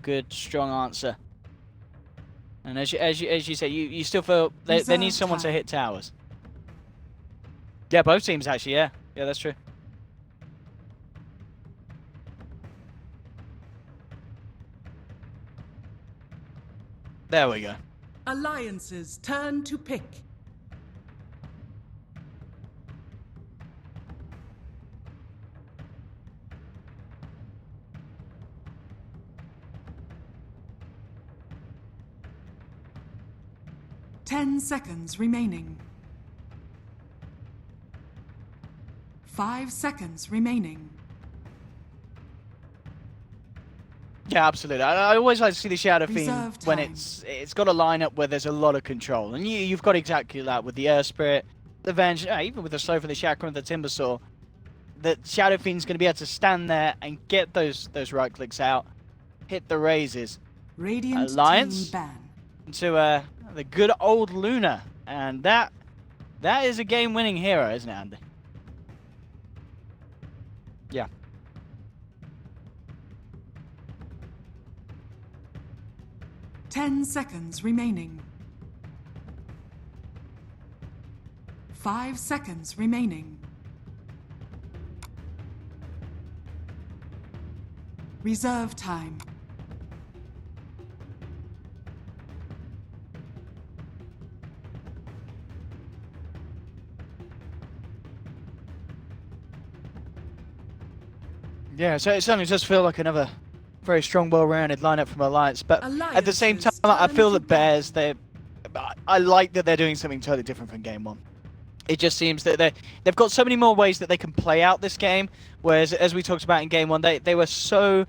good, strong answer. And as you say, you still feel they need someone to hit towers. Yeah, both teams actually. Yeah, that's true. There we go. Alliances turn to pick. Ten seconds remaining. 5 seconds remaining. Yeah, absolutely. I always like to see the Shadow Fiend when it's got a lineup where there's a lot of control, and you've got exactly that with the Earth Spirit, the Venge, even with the Slow for the Chakra and the Timbersaw. The Shadow Fiend's going to be able to stand there and get those right clicks out, hit the raises. Radiant Alliance team ban. to the good old Luna, and that is a game-winning hero, isn't it, Andy? Yeah. 10 seconds remaining. 5 seconds remaining. Reserve time. Yeah, so it certainly does feel like another very strong, well-rounded lineup from Alliance, but at the same time, I feel that Bears, I like that they're doing something totally different from Game 1. It just seems that they've got so many more ways that they can play out this game, whereas, as we talked about in Game 1, they were so,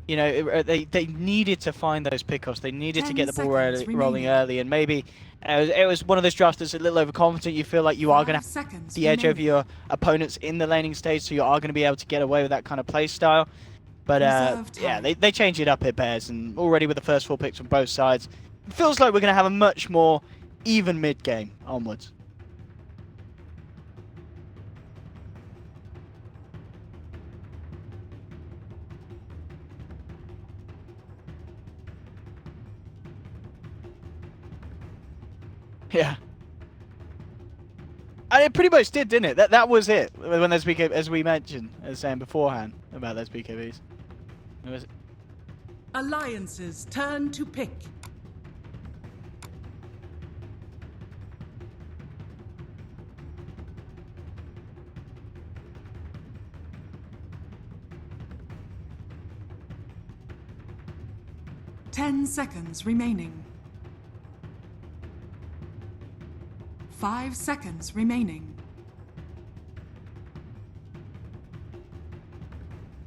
you know, they needed to find those pickoffs, they needed to get the ball rolling early, and maybe it was one of those drafts that's a little overconfident. You feel like you are going to have the edge over your opponents in the laning stage, so you are going to be able to get away with that kind of play style. But yeah, they change it up here, Bears, and already with the first 4 picks from both sides, it feels like we're going to have a much more even mid-game onwards. Yeah. And it pretty much did, didn't it? That was it. When those BKBs, as we mentioned, as saying beforehand about those BKBs. Alliances turn to pick. Ten seconds remaining. 5 seconds remaining.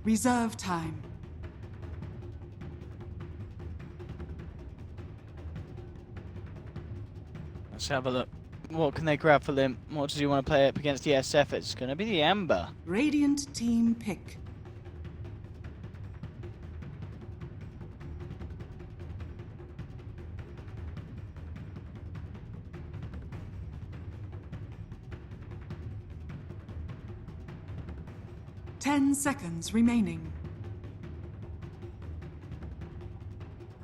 Reserve time. Let's have a look. What can they grab for Limp? What does he want to play up against the SF? It's going to be the Ember. Radiant team pick. Ten seconds remaining.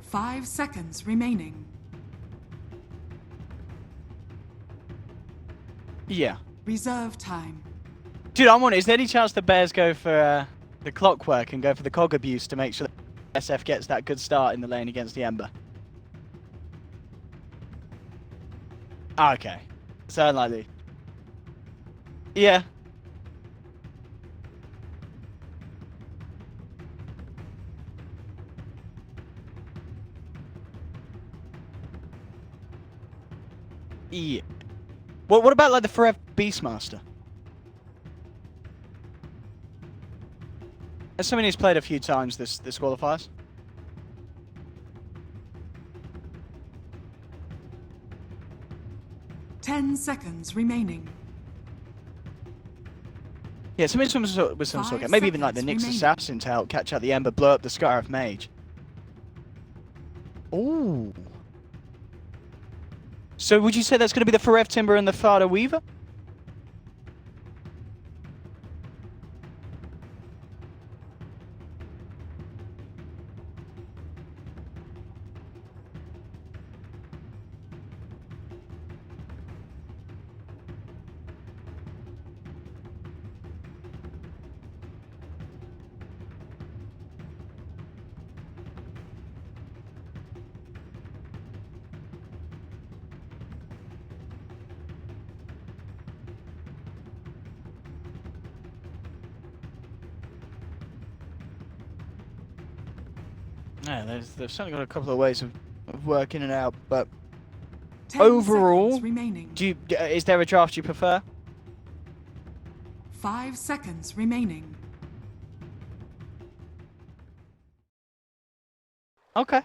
5 seconds remaining. Yeah. Reserve time. Dude, I'm wondering, is there any chance the Bears go for the clockwork and go for the cog abuse to make sure that SF gets that good start in the lane against the Ember? Okay. So unlikely. Yeah. Yeah. What about like the Forever Beastmaster? As someone who's played a few times this qualifiers. Ten seconds remaining. Yeah, something with some sort of, maybe even like the Nyx Assassin to help catch out the Ember, blow up the Scarif Mage. Ooh. So would you say that's going to be the Forever Timber and the Fada Weaver? Yeah, they've certainly got a couple of ways of working it out, but 10 overall, seconds remaining. is there a draft you prefer? 5 seconds remaining. Okay.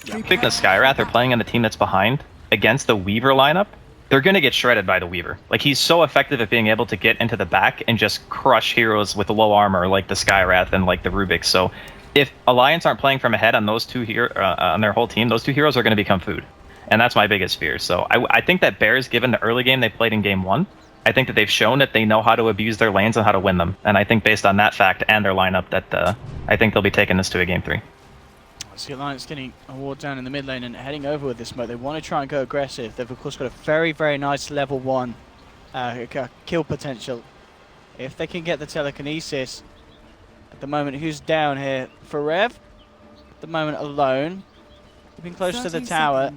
Speaking of Skywrath, they're playing on the team that's behind against the Weaver lineup. They're going to get shredded by the Weaver. Like, he's so effective at being able to get into the back and just crush heroes with low armor like the Skywrath and like the Rubik. So if Alliance aren't playing from ahead on those two here on their whole team, those two heroes are going to become food. And that's my biggest fear. So I think that Bears, given the early game they played in game 1, I think that they've shown that they know how to abuse their lanes and how to win them. And I think based on that fact and their lineup that I think they'll be taking this to a game 3. See Alliance getting a ward down in the mid lane and heading over with this smoke. They want to try and go aggressive. They've of course got a very, very nice level 1 kill potential. If they can get the telekinesis. At the moment, who's down here? Forev. At the moment, alone. Keeping close to the tower.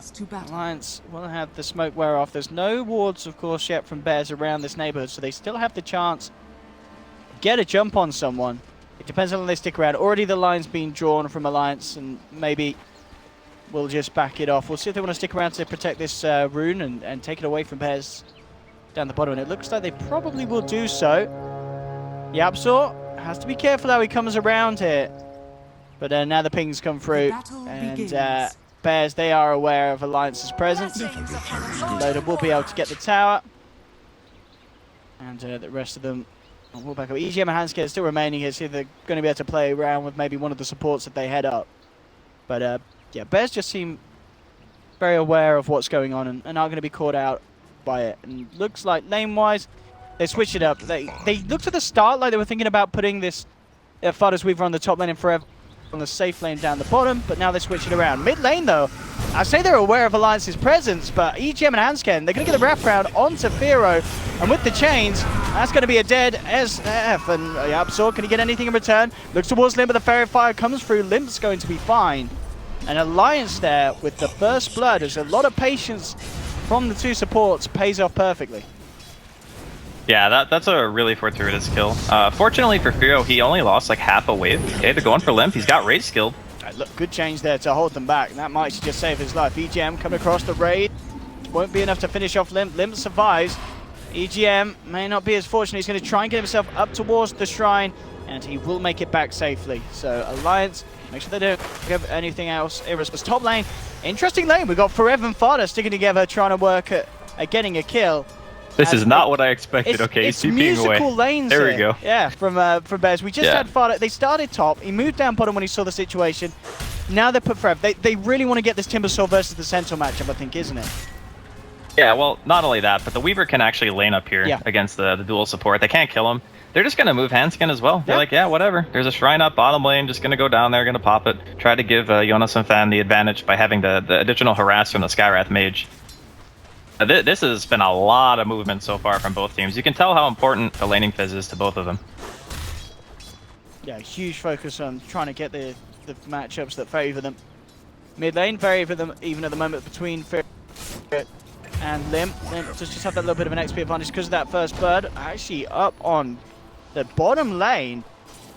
Alliance will have the smoke wear off. There's no wards, of course, yet from Bears around this neighborhood, so they still have the chance to get a jump on someone. It depends on how they stick around. Already the line's been drawn from Alliance, and maybe we'll just back it off. We'll see if they want to stick around to protect this rune and take it away from Bears down the bottom. And it looks like they probably will do so. Yapsor has to be careful how he comes around here. But now the pings come through. And Bears, they are aware of Alliance's presence. Loader will be able to get the tower. And the rest of them will back up. EGM and Handscape still remaining here, so they're going to be able to play around with maybe one of the supports that they head up. But yeah, Bears just seem very aware of what's going on and aren't going to be caught out by it. And looks like lane-wise, they switched it up. They looked at the start like they were thinking about putting this Fighters Weaver on the top lane and Forever on the safe lane down the bottom, but now they switch it around. Mid lane though, I say they're aware of Alliance's presence, but EGM and Hansken, they're going to get the wraparound onto Firo, and with the chains, that's going to be a dead SF, and Absol, can he get anything in return? Looks towards Limp, but the Fairy Fire comes through. Limp's going to be fine. And Alliance there with the first blood, there's a lot of patience from the two supports, pays off perfectly. Yeah, that's a really fortuitous kill. Fortunately for Firo, he only lost like half a wave. Okay, they're going for Limp. He's got raid skilled. Look, good change there to hold them back. That might just save his life. EGM coming across the raid. Won't be enough to finish off Limp. Limp survives. EGM may not be as fortunate. He's going to try and get himself up towards the shrine, and he will make it back safely. So Alliance, make sure they don't give anything else. Irresponsible. Top lane, interesting lane. We've got Forever and Fada sticking together, trying to work at getting a kill. This is not what I expected. Okay, it's TPing musical away. lanes. There we here. go. Yeah, from Bears. We just had Fada. They started top. He moved down bottom when he saw the situation. Now they put Forever. They really want to get this Timbersaw versus the Sentinel matchup, I think, isn't it? Yeah, well, not only that, but the Weaver can actually lane up here against the dual support. They can't kill him. They're just going to move Handskin as well. They're like, yeah, whatever. There's a shrine up bottom lane. Just going to go down there, going to pop it. Try to give Jonas and Fan the advantage by having the additional harass from the Skywrath Mage. This has been a lot of movement so far from both teams. You can tell how important the laning phase is to both of them. Yeah, huge focus on trying to get the matchups that favour them. Mid lane, favour them even at the moment between Fear and Limp. Limp does just have that little bit of an XP advantage because of that first bird. Actually up on the bottom lane,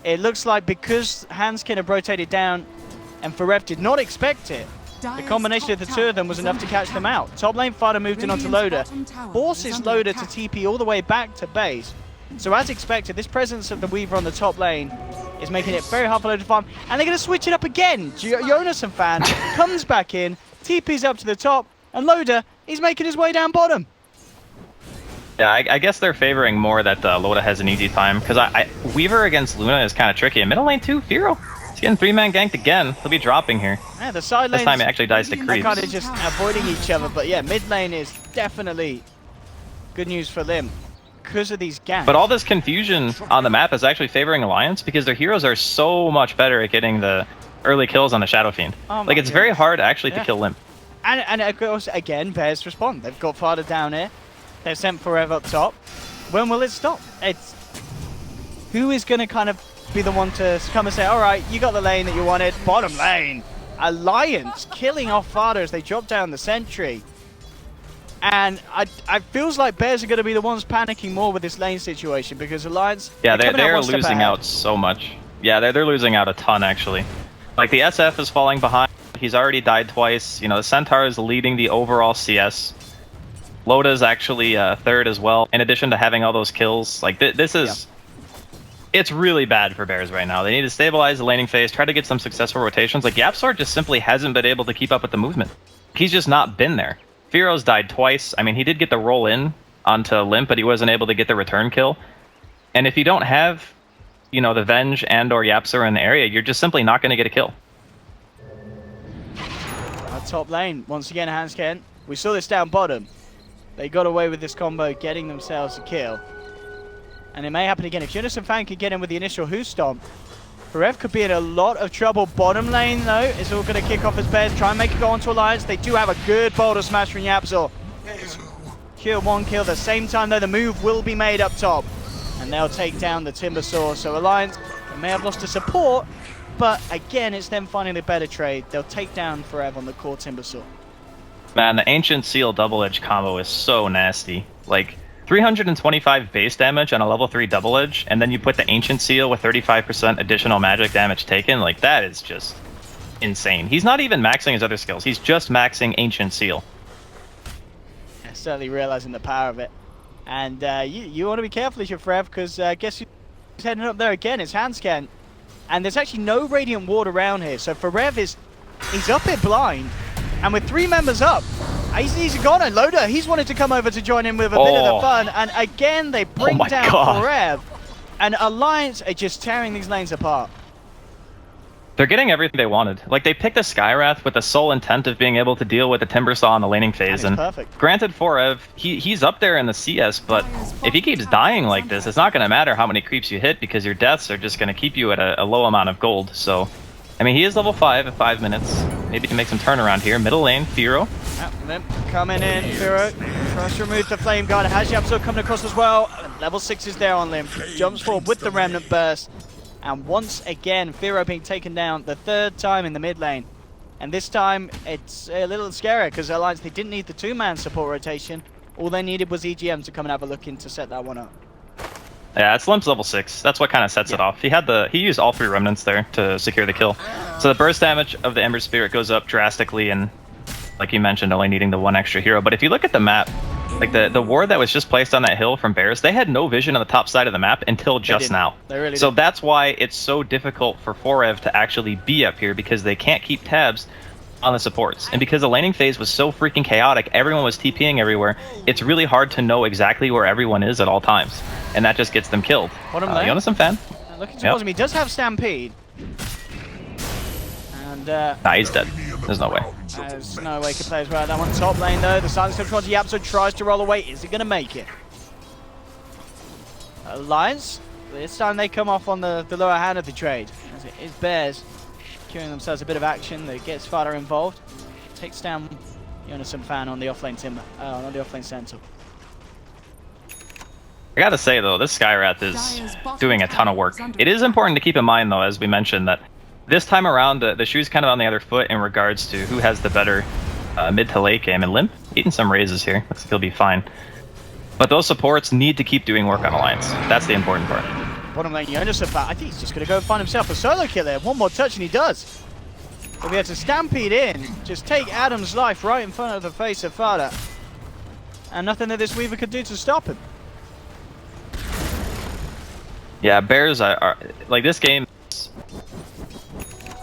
it looks like because Hanskin have rotated down and Forev did not expect it, the combination of the two of them was enough to catch them out. Top lane Fada moved in onto Loader, forces Loader to TP all the way back to base. So as expected, this presence of the Weaver on the top lane is making it very hard for Loader to farm. And they're going to switch it up again. Jonas and Fan comes back in, TP's up to the top, and Loader, he's making his way down bottom. Yeah, I guess they're favoring more that Loda has an easy time, because Weaver against Luna is kind of tricky. And middle lane too, Firo. He's getting 3-man ganked again. He'll be dropping here. Yeah, the side lanes, this time he actually dies to creeps. They're kind of just avoiding each other, but yeah, mid lane is definitely good news for Lim because of these ganks. But all this confusion on the map is actually favoring Alliance because their heroes are so much better at getting the early kills on the Shadow Fiend. Like, it's very hard actually to kill Limp. And of course, again, Bears respond. They've got Fada down here. They've sent Forever up top. When will it stop? It's who is going to kind of be the one to come and say, all right, you got the lane that you wanted. Bottom lane. Alliance killing off Fada as they drop down the sentry. And I feels like Bears are going to be the ones panicking more with this lane situation because Alliance... Yeah, they're losing out so much. Yeah, they're losing out a ton, actually. Like, the SF is falling behind. He's already died twice. You know, the Centaur is leading the overall CS. Loda's actually third as well. In addition to having all those kills, like, this is... Yeah. It's really bad for Bears right now. They need to stabilize the laning phase, try to get some successful rotations. Like, YapzOr just simply hasn't been able to keep up with the movement. He's just not been there. Fearo's died twice. I mean, he did get the roll in onto Limp, but he wasn't able to get the return kill. And if you don't have, you know, the Venge and or YapzOr in the area, you're just simply not going to get a kill. Top lane, once again, Hansken. We saw this down bottom. They got away with this combo, getting themselves a kill. And it may happen again. If Jonas and Fan could get in with the initial Who Stomp, Forev could be in a lot of trouble. Bottom lane, though, is all going to kick off as Bears. Try and make it go onto Alliance. They do have a good boulder smash from YapzOr. Kill one kill. At the same time, though, the move will be made up top. And they'll take down the Timbersaw. So Alliance may have lost a support, but again, it's them finding a better trade. They'll take down Forev on the core Timbersaw. Man, the Ancient Seal double edge combo is so nasty. Like, 325 base damage on a level 3 double edge, and then you put the Ancient Seal with 35% additional magic damage taken. Like, that is just insane. He's not even maxing his other skills. He's just maxing Ancient Seal. Yeah, certainly realizing the power of it. And you want to be careful as your Forev, because guess who's heading up there again? It's Hansken. And there's actually no Radiant Ward around here. So Forev he's up here blind. And with 3 members up, he's gone. And Loda, he's wanted to come over to join in with a bit of the fun. And again, they bring down Forev. And Alliance are just tearing these lanes apart. They're getting everything they wanted. Like, they picked a Skywrath with the sole intent of being able to deal with the Timbersaw in the laning phase. And perfect. Granted, Forev, he's up there in the CS, but if he keeps dying like this, it's not going to matter how many creeps you hit because your deaths are just going to keep you at a low amount of gold. So, I mean, he is level 5 at 5 minutes. Maybe he can make some turnaround here. Middle lane, Fearow. Limp coming in. Fearow tries to remove the Flame Guard. Has YapzOr coming across as well. Level 6 is there on Limp. Jumps forward with the Remnant Burst. And once again, Fearow being taken down the 3rd time in the mid lane. And this time, it's a little scary because Alliance, they didn't need the 2-man support rotation. All they needed was EGM to come and have a look in to set that one up. Yeah, it's Limp's level 6. That's what kind of sets it off. He used all 3 remnants there to secure the kill. So the burst damage of the Ember Spirit goes up drastically, and like you mentioned, only needing the 1 extra hero. But if you look at the map, like the ward that was just placed on that hill from Bears, they had no vision on the top side of the map until just now. They really so did. That's why it's so difficult for Forev to actually be up here, because they can't keep tabs on the supports. And because the laning phase was so freaking chaotic, everyone was TPing everywhere, it's really hard to know exactly where everyone is at all times. And that just gets them killed. Jonas and Fan. Looking towards him, he does have Stampede. And nah, he's dead. There's no way. There's no way he can play as well. That one top lane though, the silence control to YapzOr tries to roll away. Is he going to make it? Alliance, this time they come off on the lower hand of the trade. As it is Bears securing themselves a bit of action that gets Fada involved. Takes down Jonas and Fan on the offlane Timber, on the offlane Sentinel. I gotta say though, this Skywrath is doing a ton of work. It is important to keep in mind though, as we mentioned, that this time around the shoe's kind of on the other foot in regards to who has the better mid to late game. And Limp eating some raises here. Looks like he'll be fine. But those supports need to keep doing work on Alliance. That's the important part. Bottom lane Jonas and Fan, I think he's just going to go and find himself a solo kill there. One more touch and he does. But we have to stampede in, just take Adam's life right in front of the face of Fada. And nothing that this Weaver could do to stop him. Yeah, Bears are like, this game,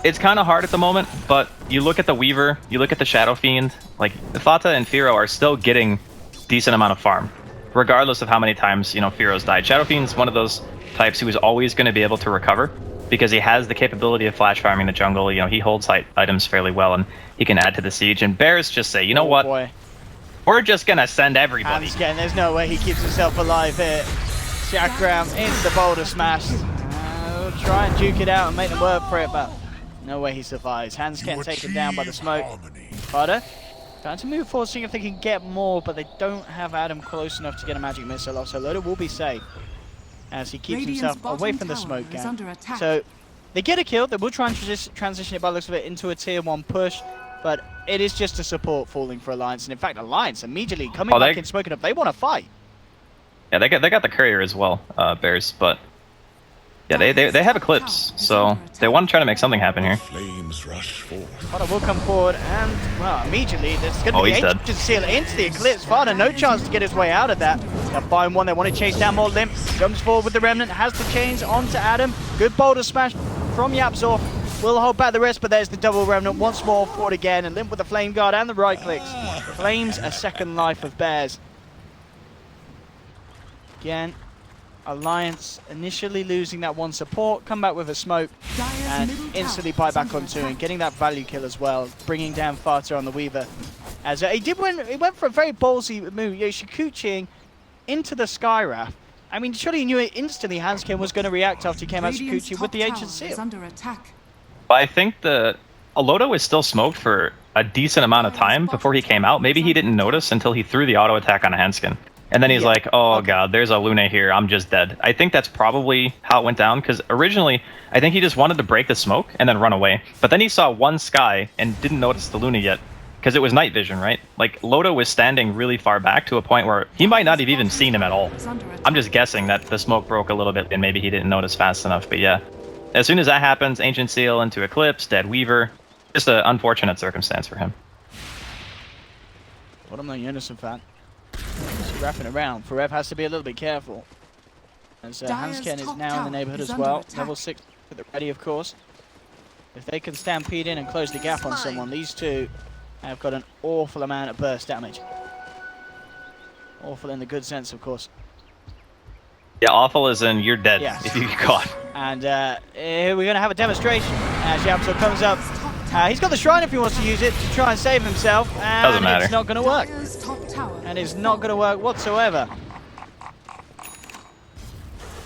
it's kind of hard at the moment, but you look at the Weaver, you look at the Shadow Fiend, like Fata and Fearow are still getting decent amount of farm, regardless of how many times, you know, Fearow's died. Shadow Fiend's one of those types who is always going to be able to recover because he has the capability of flash farming the jungle. You know, he holds items fairly well and he can add to the siege. And Bears just say, you know what? Boy. We're just going to send everybody. There's no way he keeps himself alive here. Chakram into the boulder smash. We'll try and duke it out and make them work for it, but no way he survives. Hansken taken down by the smoke. Fada trying to move forward, seeing if they can get more, but they don't have Adam close enough to get a magic missile off, so Loda will be safe as he keeps himself away from the smoke gang. So they get a kill. They will try and transition it by the looks of it into a tier 1 push. but it is just a support falling for Alliance. And in fact, Alliance immediately coming back in smoking up. They want to fight. Yeah, they got the courier as well, Bears, but yeah, they have Eclipse, so they want to try to make something happen here. Flames rush forth. Fada will come forward, and well, immediately there's going to be he's Ancient Seal into the Eclipse. Fada, no chance to get his way out of that. They'll find one. They want to chase down more Limp. Jumps forward with the Remnant, has the chains onto Adam. Good boulder smash from Yapzor. Will hold back the rest, but there's the double Remnant once more forward again, and Limp with the Flame Guard and the right clicks. Claims a second life of Bears. Again, Alliance initially losing that one support, come back with a smoke, and instantly buy back on two, and getting that value kill as well, bringing down Fata on the Weaver. As he went for a very ballsy move, Shikuchiing into the Skywrath. I mean, surely he knew it instantly Hanskin was going to react after he came out Shikuchi with the Ancient Seal. But I think Aloto was still smoked for a decent amount of time before he came out. Maybe he didn't notice until he threw the auto attack on a Hanskin. And then he's like, oh god, there's a Lune here, I'm just dead. I think that's probably how it went down, because originally, I think he just wanted to break the smoke and then run away. But then he saw one sky and didn't notice the Lune yet, because it was night vision, right? Like, Loto was standing really far back to a point where he might not have even seen him at all. I'm just guessing that the smoke broke a little bit and maybe he didn't notice fast enough, but yeah. As soon as that happens, Ancient Seal into Eclipse, dead Weaver. Just an unfortunate circumstance for him. What am I innocent fan? Wrapping around. Forev has to be a little bit careful. As Hansken is now in the neighborhood as well. Level 6 at the ready, of course. If they can stampede in and close the gap on someone, these two have got an awful amount of burst damage. Awful in the good sense, of course. Yeah, awful as in you're dead if you get caught. And we're going to have a demonstration as Yapso comes up. He's got the Shrine if he wants to use it to try and save himself. And doesn't matter. It's not going to work. And it's not going to work whatsoever.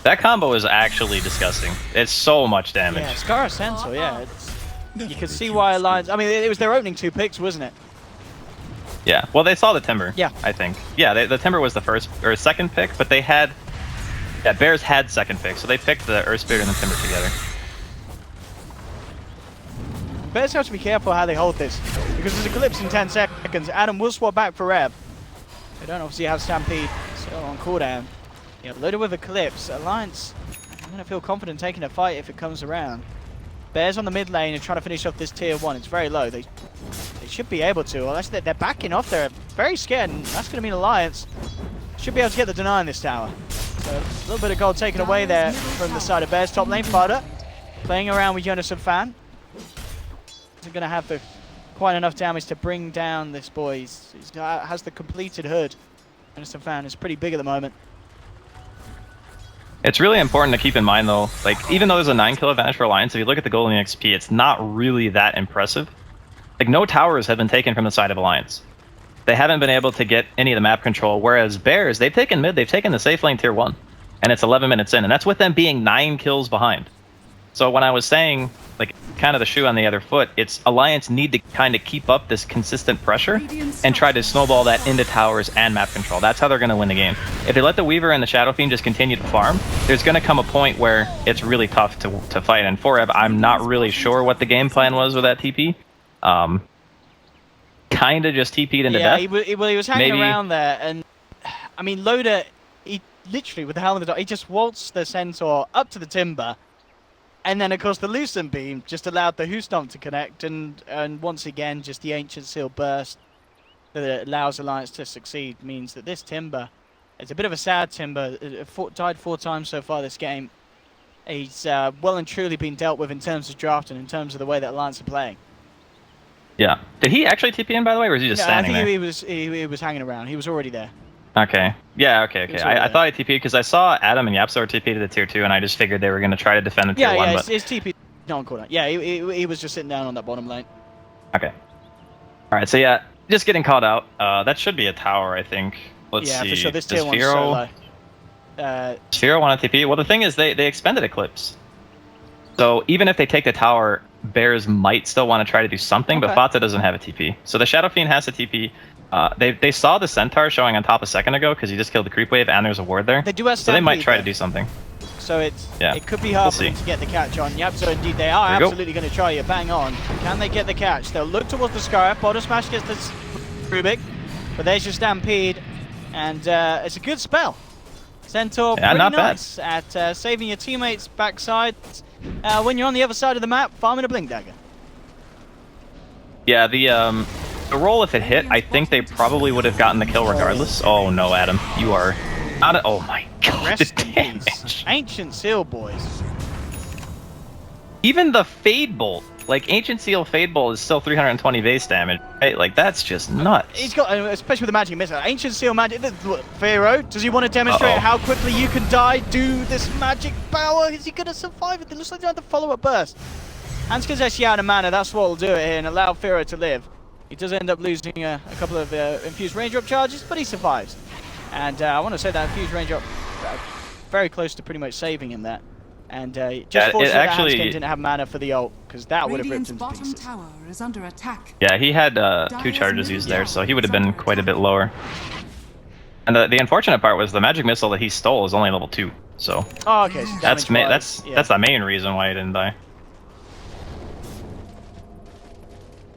That combo is actually disgusting. It's so much damage. Yeah, Scar Sensor, yeah. You can see why Alliance... I mean, it was their opening 2 picks, wasn't it? Yeah, well, they saw the Timber, yeah. I think. Yeah, the Timber was the first or second pick, but they had... Yeah, Bears had second pick, so they picked the Earth Spirit and the Timber together. Bears have to be careful how they hold this, because there's Eclipse in 10 seconds. Adam will swap back for Rev. They don't obviously have Stampede still on cooldown. Yeah, loaded with Eclipse. Alliance, I'm going to feel confident taking a fight if it comes around. Bears on the mid lane and trying to finish off this tier 1. It's very low. They should be able to, unless they're backing off. They're very scared, and that's going to mean Alliance should be able to get the deny in this tower. So a little bit of gold taken away there from the side of Bears. Top lane Fada playing around with Jonas and Fan. Isn't going to have quite enough damage to bring down this boy. He has the completed hood. Jonas and Fan is pretty big at the moment. It's really important to keep in mind, though, like, even though there's a 9-kill advantage for Alliance, if you look at the golden XP, it's not really that impressive. Like, no towers have been taken from the side of Alliance. They haven't been able to get any of the map control, whereas Bears, they've taken mid, they've taken the safe lane tier 1, and it's 11 minutes in, and that's with them being 9 kills behind. So when I was saying, like, kind of the shoe on the other foot, it's Alliance need to kind of keep up this consistent pressure and try to snowball that into towers and map control. That's how they're going to win the game. If they let the Weaver and the Shadow Fiend just continue to farm, there's going to come a point where it's really tough to fight. And Foreb, I'm not really sure what the game plan was with that TP. Kind of just TP'd into death. He was hanging around there, and I mean, Loader, he literally, with the Helm of the Dog, he just waltzed the Centaur up to the Timber. And then, of course, the Lucent Beam just allowed the Hoostomp to connect, and once again, just the Ancient Seal burst that allows Alliance to succeed means that this Timber, it's a bit of a sad Timber. Died 4 times so far this game. He's well and truly been dealt with in terms of draft and in terms of the way that Alliance are playing. Yeah. Did he actually TP in, by the way, or was he just standing there? I think he was hanging around. He was already there. Okay. Yeah, okay. I thought I TP'd because I saw Adam and Yapsor TP to the tier 2, and I just figured they were going to try to defend the tier 1. Yeah, but... it's TP on cooldown. Yeah, he was just sitting down on that bottom lane. Okay. Alright, so yeah, just getting caught out. That should be a tower, I think. Let's see. Yeah, for sure. This tier 1's so low. Sphero want to TP? Well, the thing is, they expended Eclipse. So even if they take the tower, Bears might still want to try to do something, but Fata doesn't have a TP. So the Shadow Fiend has a TP. They saw the Centaur showing on top a second ago because he just killed the creep wave and there's a ward there. They do have so they might try to do something. so it could be hard for them to get the catch on. Yep, so indeed they are absolutely going to try it. Bang on. Can they get the catch? They'll look towards the Sky. Bottom Smash gets the Rubik, but there's your Stampede, and it's a good spell. Centaur, pretty nice at saving your teammates' backside when you're on the other side of the map, farming a Blink Dagger. Yeah, the roll, if it hit, I think they probably would have gotten the kill regardless. Oh no, Adam, you are out of. Oh my god, the damage. Ancient Seal, boys. Even the Fade Bolt, like Ancient Seal Fade Bolt, is still 320 base damage. Right? Like that's just nuts. He's got, especially with the magic missile. Ancient Seal magic. Pharaoh, does he want to demonstrate how quickly you can die? Do this magic power? Is he gonna survive it? It looks like they have the follow-up burst. Hansuke's actually out of mana. That's what will do it here and allow Pharaoh to live. He does end up losing a couple of infused range drop charges, but he survives. And I want to say that infused range drop very close to pretty much saving him there. And just fortunate that Hansken didn't have mana for the ult, because that would have ripped him to pieces. Tower is under attack. Yeah, he had 2 charges used there, so he would have been quite a bit lower. And the unfortunate part was the magic missile that he stole is only level 2, so. Oh, okay. So that's the main reason why he didn't die.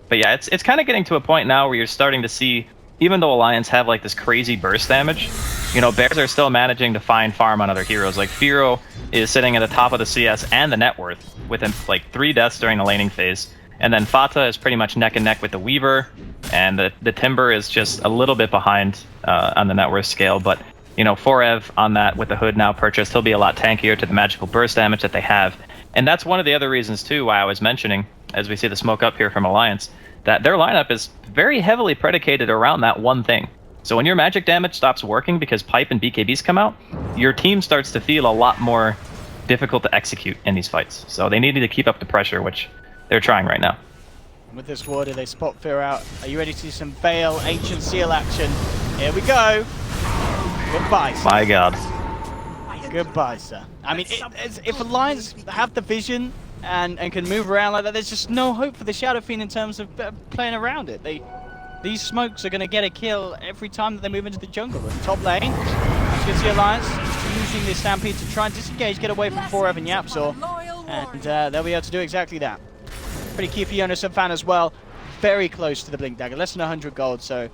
But yeah, it's kind of getting to a point now where you're starting to see, even though Alliance have like this crazy burst damage, you know, Bears are still managing to find farm on other heroes. Like Firo is sitting at the top of the CS and the net worth with like 3 deaths during the laning phase. And then Fata is pretty much neck and neck with the Weaver, and the Timber is just a little bit behind on the net worth scale. But, you know, Forev on that with the Hood now purchased, he'll be a lot tankier to the magical burst damage that they have. And that's one of the other reasons too why I was mentioning, as we see the smoke up here from Alliance, that their lineup is very heavily predicated around that one thing. So when your magic damage stops working because Pipe and BKBs come out, your team starts to feel a lot more difficult to execute in these fights. So they need to keep up the pressure, which they're trying right now. With this warder, they spot Fear out. Are you ready to see some Veil Ancient Seal action? Here we go. Goodbye, sir. My god. Goodbye, sir. I mean, if Alliance have the vision and can move around like that, there's just no hope for the Shadow Fiend in terms of playing around it. These smokes are going to get a kill every time that they move into the jungle. And top lane, as you can see Alliance using this Stampede to try and disengage, get away from Forever and Yapzor. And they'll be able to do exactly that. Pretty key for Jonas and Fan as well. Very close to the Blink Dagger, less than 100 gold, so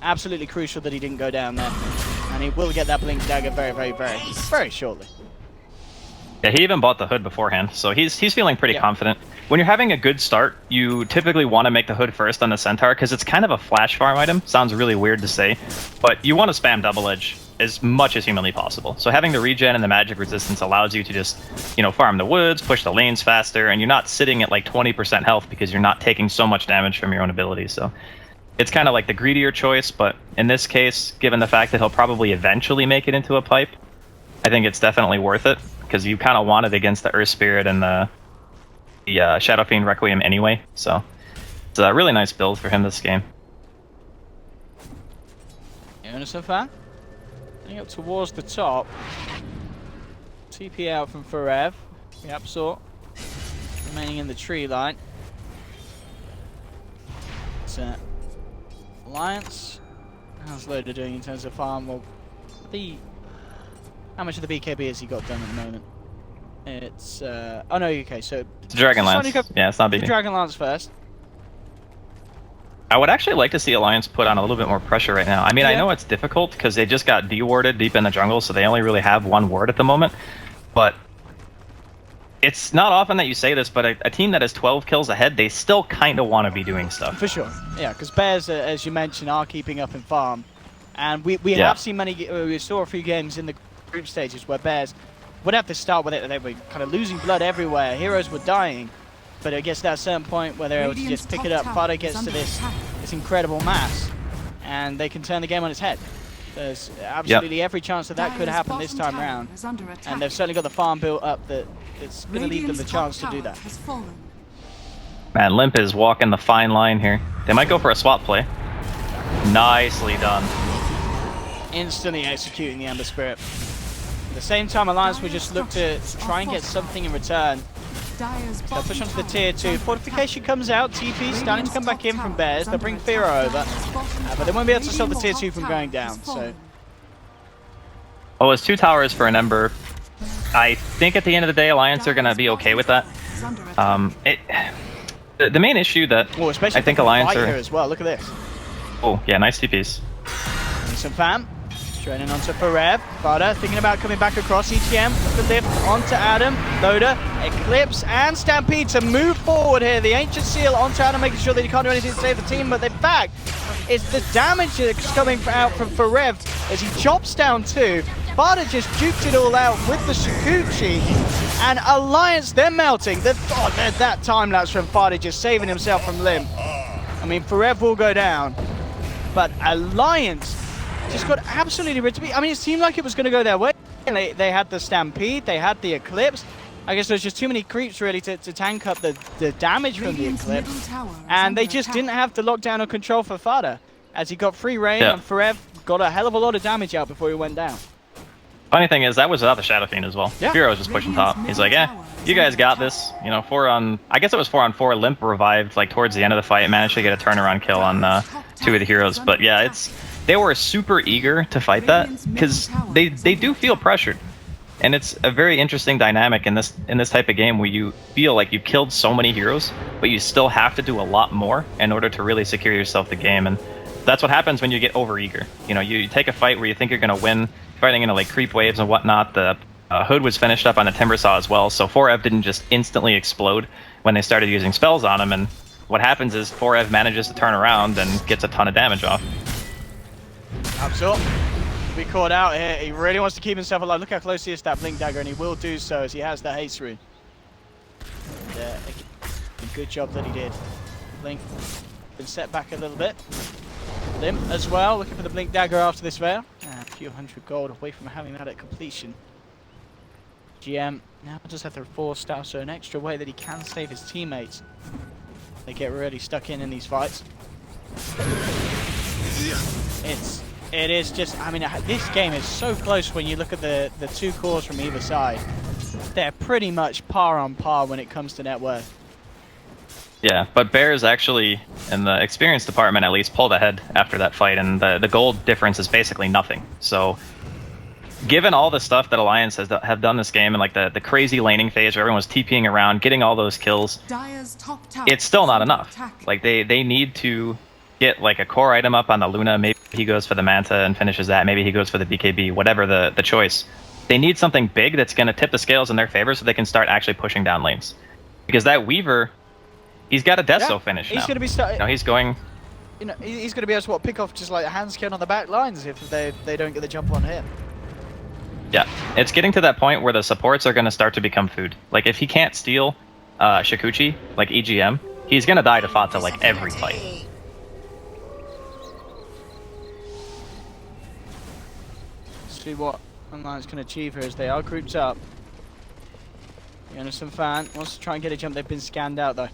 absolutely crucial that he didn't go down there. And he will get that Blink Dagger very shortly. Yeah, he even bought the Hood beforehand, so he's feeling pretty confident. When you're having a good start, you typically want to make the Hood first on the Centaur, because it's kind of a flash farm item. Sounds really weird to say, but you want to spam Double Edge as much as humanly possible. So having the regen and the magic resistance allows you to just, you know, farm the woods, push the lanes faster, and you're not sitting at like 20% health because you're not taking so much damage from your own abilities. So it's kind of like the greedier choice, but in this case, given the fact that he'll probably eventually make it into a pipe, I think it's definitely worth it, because you kind of want it against the Earth Spirit and the Shadow Fiend Requiem anyway. So it's a really nice build for him this game. Jonas and Fan getting up towards the top. TP out from Forev. Yapzor remaining in the tree line. It's Alliance. How's Loader doing in terms of farm? Well, how much of the BKB has he got done at the moment? It's oh no, okay, so it's Dragonlance. Yeah, it's not big. Dragonlance first. I would actually like to see Alliance put on a little bit more pressure right now. I mean, I know it's difficult because they just got de-warded deep in the jungle, so they only really have 1 ward at the moment. But it's not often that you say this, but a team that has 12 kills ahead, they still kind of want to be doing stuff. For sure, yeah, because Bears, as you mentioned, are keeping up in farm. And we have seen we saw a few games in the group stages where Bears would have to start with it, they were kind of losing blood everywhere, heroes were dying, but it gets to that certain point where they're able to just pick it up. Fada gets to this incredible mass, and they can turn the game on its head. There's absolutely every chance that could happen this time around, and they've certainly got the farm built up that's going to leave them the chance to do that. Man, Limp is walking the fine line here. They might go for a swap play. Nicely done. Instantly executing the Ember Spirit. At the same time, Alliance would just look to try and get something in return. They'll push onto the tier 2. Fortification comes out, TP starting to come back in from Bears. They'll bring Firo over, but they won't be able to stop the tier 2 from going down. So, oh, it's 2 towers for an Ember. I think at the end of the day, Alliance are gonna be okay with that. The main issue that especially I think Alliance here are as well. Look at this. Oh yeah, nice TPs. Some fam. Straight in onto Forev. Vada thinking about coming back across EGM. The lift onto Adam. Loader, Eclipse, and Stampede to move forward here. The Ancient Seal onto Adam, making sure that he can't do anything to save the team. But in fact, it's the damage that's coming out from Forev as he chops down two. Vada just juked it all out with the Shikuchi. And Alliance, they're melting. That time lapse from Vada just saving himself from Limb. I mean, Forev will go down. But Alliance just got absolutely rid of me. I mean, it seemed like it was going to go their way. They had the Stampede, they had the Eclipse. I guess there's just too many creeps really to tank up the damage from the Eclipse. And they just didn't have the lockdown or control for Fada. As he got free reign and Forev got a hell of a lot of damage out before he went down. Funny thing is, that was without the Shadow Fiend as well. Yeah. Firo was just pushing top. He's like, you guys got this. You know, I guess it was 4-on-4. Limp revived like towards the end of the fight, managed to get a turnaround kill on 2 of the heroes. But yeah, they were super eager to fight that because they do feel pressured, and it's a very interesting dynamic in this type of game where you feel like you killed so many heroes, but you still have to do a lot more in order to really secure yourself the game. And that's what happens when you get over eager. You know, you take a fight where you think you're gonna win, fighting into like creep waves and whatnot. The Hood was finished up on the Timbersaw as well, so 4Ev didn't just instantly explode when they started using spells on him. And what happens is 4Ev manages to turn around and gets a ton of damage off. Absorb. Be caught out here. He really wants to keep himself alive. Look how close he is to that Blink Dagger, and he will do so as he has the haste rune. Yeah, a good job that he did. Blink been set back a little bit. Limp as well, looking for the Blink Dagger after this veil. A few hundred gold away from having that at completion. GM now just have to force out so an extra way that he can save his teammates. They get really stuck in these fights. It is just, I mean, this game is so close when you look at the two cores from either side. They're pretty much par on par when it comes to net worth. Yeah, but Bears actually, in the experience department at least, pulled ahead after that fight, and the gold difference is basically nothing. So, given all the stuff that Alliance have done this game, and like the crazy laning phase where everyone was TPing around, getting all those kills, it's still not enough. Like, they need to get like a core item up on the Luna. Maybe he goes for the Manta and finishes that. Maybe he goes for the BKB, whatever the choice. They need something big that's going to tip the scales in their favor so they can start actually pushing down lanes. Because that Weaver, he's got a Deso finish now. He's going to be starting. You know, he's going. You know, he's going to be able to pick off just like a hand scan on the back lines if they don't get the jump on him. Yeah, it's getting to that point where the supports are going to start to become food. Like if he can't steal Shikuchi, like EGM, he's going to die to Fata like every fight. See what Alliance can achieve here as they are grouped up. Innocent Fan wants to try and get a jump. They've been scanned out though.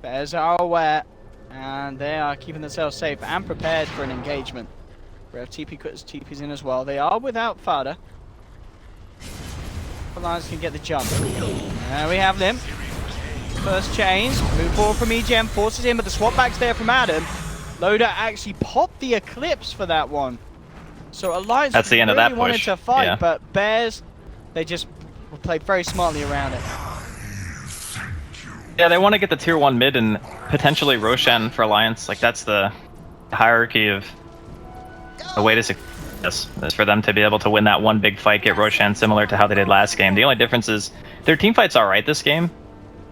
Bears are aware, and they are keeping themselves safe and prepared for an engagement. We have TP's in as well. They are without Fada. Alliance can get the jump. There we have them. First chains, move forward from EGM, forces in, but the swap back's there from Adam. Loader actually popped the Eclipse for that one. So Alliance That's the end really of that push. wanted to fight, yeah. But Bears, they just played very smartly around it. Yeah, they want to get the tier 1 mid and potentially Roshan for Alliance. Like that's the hierarchy of the way to success is for them to be able to win that one big fight, get Roshan similar to how they did last game. The only difference is their team fight's alright this game.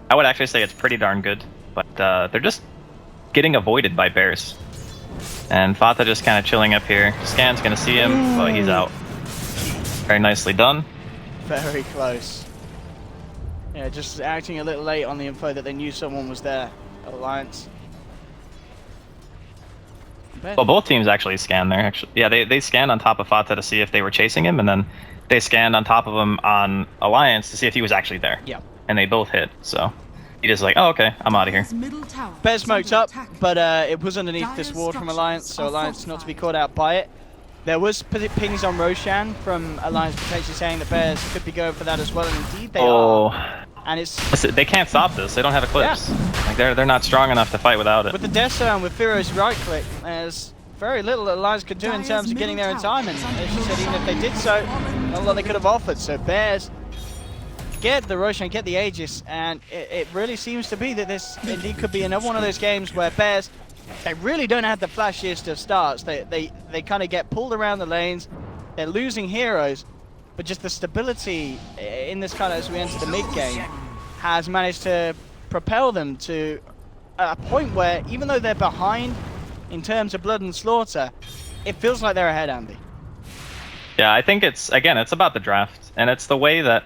I would actually say it's pretty darn good, but they're just getting avoided by Bears. And Fata just kind of chilling up here. Scan's gonna see him, but he's out. Very nicely done. Very close. Yeah, just acting a little late on the info that they knew someone was there. Alliance. Well, both teams actually scanned there. Actually, yeah, they scanned on top of Fata to see if they were chasing him, and then they scanned on top of him on Alliance to see if he was actually there. Yeah. And they both hit, so he just like, oh, okay, I'm out of here. Bear smoked up, but it was underneath this ward from Alliance, so Alliance not to be caught out by it. There was pings on Roshan from Alliance potentially saying that Bears could be going for that as well, and indeed they are. And Listen, they can't stop this. They don't have Eclipse. Yeah. Like they're not strong enough to fight without it. With the Deso and with Firo's right click, there's very little that Alliance could do in terms of getting there in time. And as you said, even if they did so, not a lot they could have offered. So Bears get the Roshan, get the Aegis, and it really seems to be that this indeed could be another one of those games where Bears, they really don't have the flashiest of starts. They kind of get pulled around the lanes. They're losing heroes, but just the stability in this kind of, as we enter the mid game, has managed to propel them to a point where, even though they're behind in terms of blood and slaughter, it feels like they're ahead, Andy. Yeah, I think it's about the draft, and it's the way that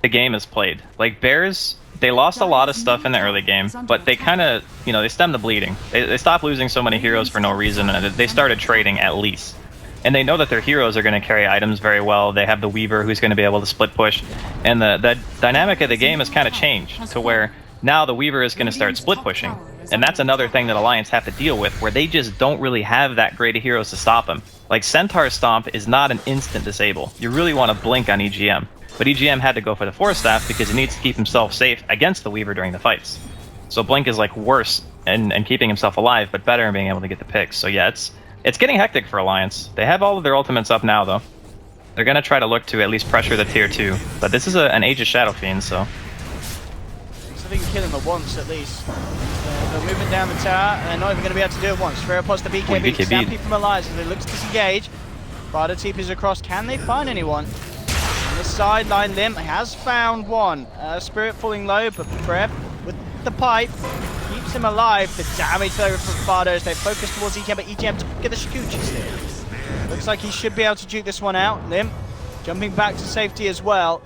the game is played. Like, Bears, they lost a lot of stuff in the early game, but they kind of, they stemmed the bleeding. They stopped losing so many heroes for no reason, and they started trading at least. And they know that their heroes are going to carry items very well. They have the Weaver who's going to be able to split push. And the dynamic of the game has kind of changed to where now the Weaver is going to start split pushing. And that's another thing that Alliance have to deal with, where they just don't really have that great of heroes to stop him. Like, Centaur Stomp is not an instant disable. You really want to blink on EGM. But EGM had to go for the Force Staff because he needs to keep himself safe against the Weaver during the fights. So Blink is like worse and keeping himself alive, but better in being able to get the picks. So yeah, it's getting hectic for Alliance. They have all of their ultimates up now, though. They're going to try to look to at least pressure the tier 2. But this is an Aegis Shadow Fiend, so... So they can kill him at once, at least. They're moving down the tower, and they're not even going to be able to do it once. Ferropods the BKB. Stampede from Alliance as they look to disengage. Vada TPs across. Can they find anyone? On the sideline, Limp has found one. Spirit falling low, but Prep with the pipe keeps him alive. The damage there from Vada as they focus towards EGM, but EGM to get the Shikuchis here. Looks like he should be able to duke this one out. Limp jumping back to safety as well.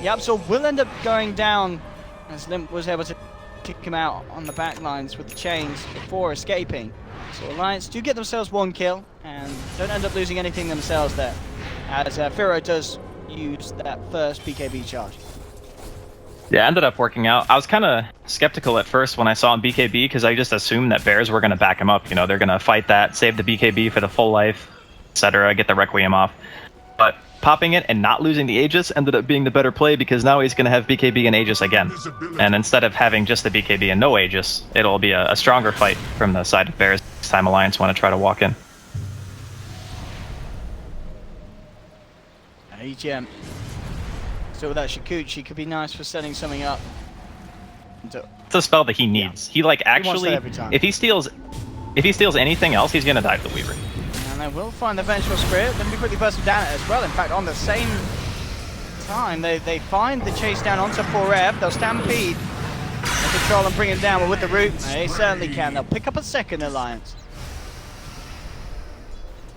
Yapsor will end up going down as Limp was able to kick him out on the back lines with the chains before escaping. So Alliance do get themselves one kill and don't end up losing anything themselves there, as Firo does use that first BKB charge. Yeah, ended up working out. I was kind of skeptical at first when I saw him BKB because I just assumed that Bears were going to back him up. They're going to fight that, save the BKB for the full life, etc., get the Requiem off. But popping it and not losing the Aegis ended up being the better play because now he's going to have BKB and Aegis again. And instead of having just the BKB and no Aegis, it'll be a stronger fight from the side of Bears. This time Alliance want to try to walk in. EGM. So with that Shikuchi could be nice for setting something up. It's a spell that he needs. He actually, if he steals anything else, he's going to die to the Weaver. And they will find the Vengeful Spirit. Then be quickly bursting down it as well. In fact, on the same time, they find the chase down onto 4F. They'll stampede and control and bring him down. But with the root, they certainly can. They'll pick up a second Alliance.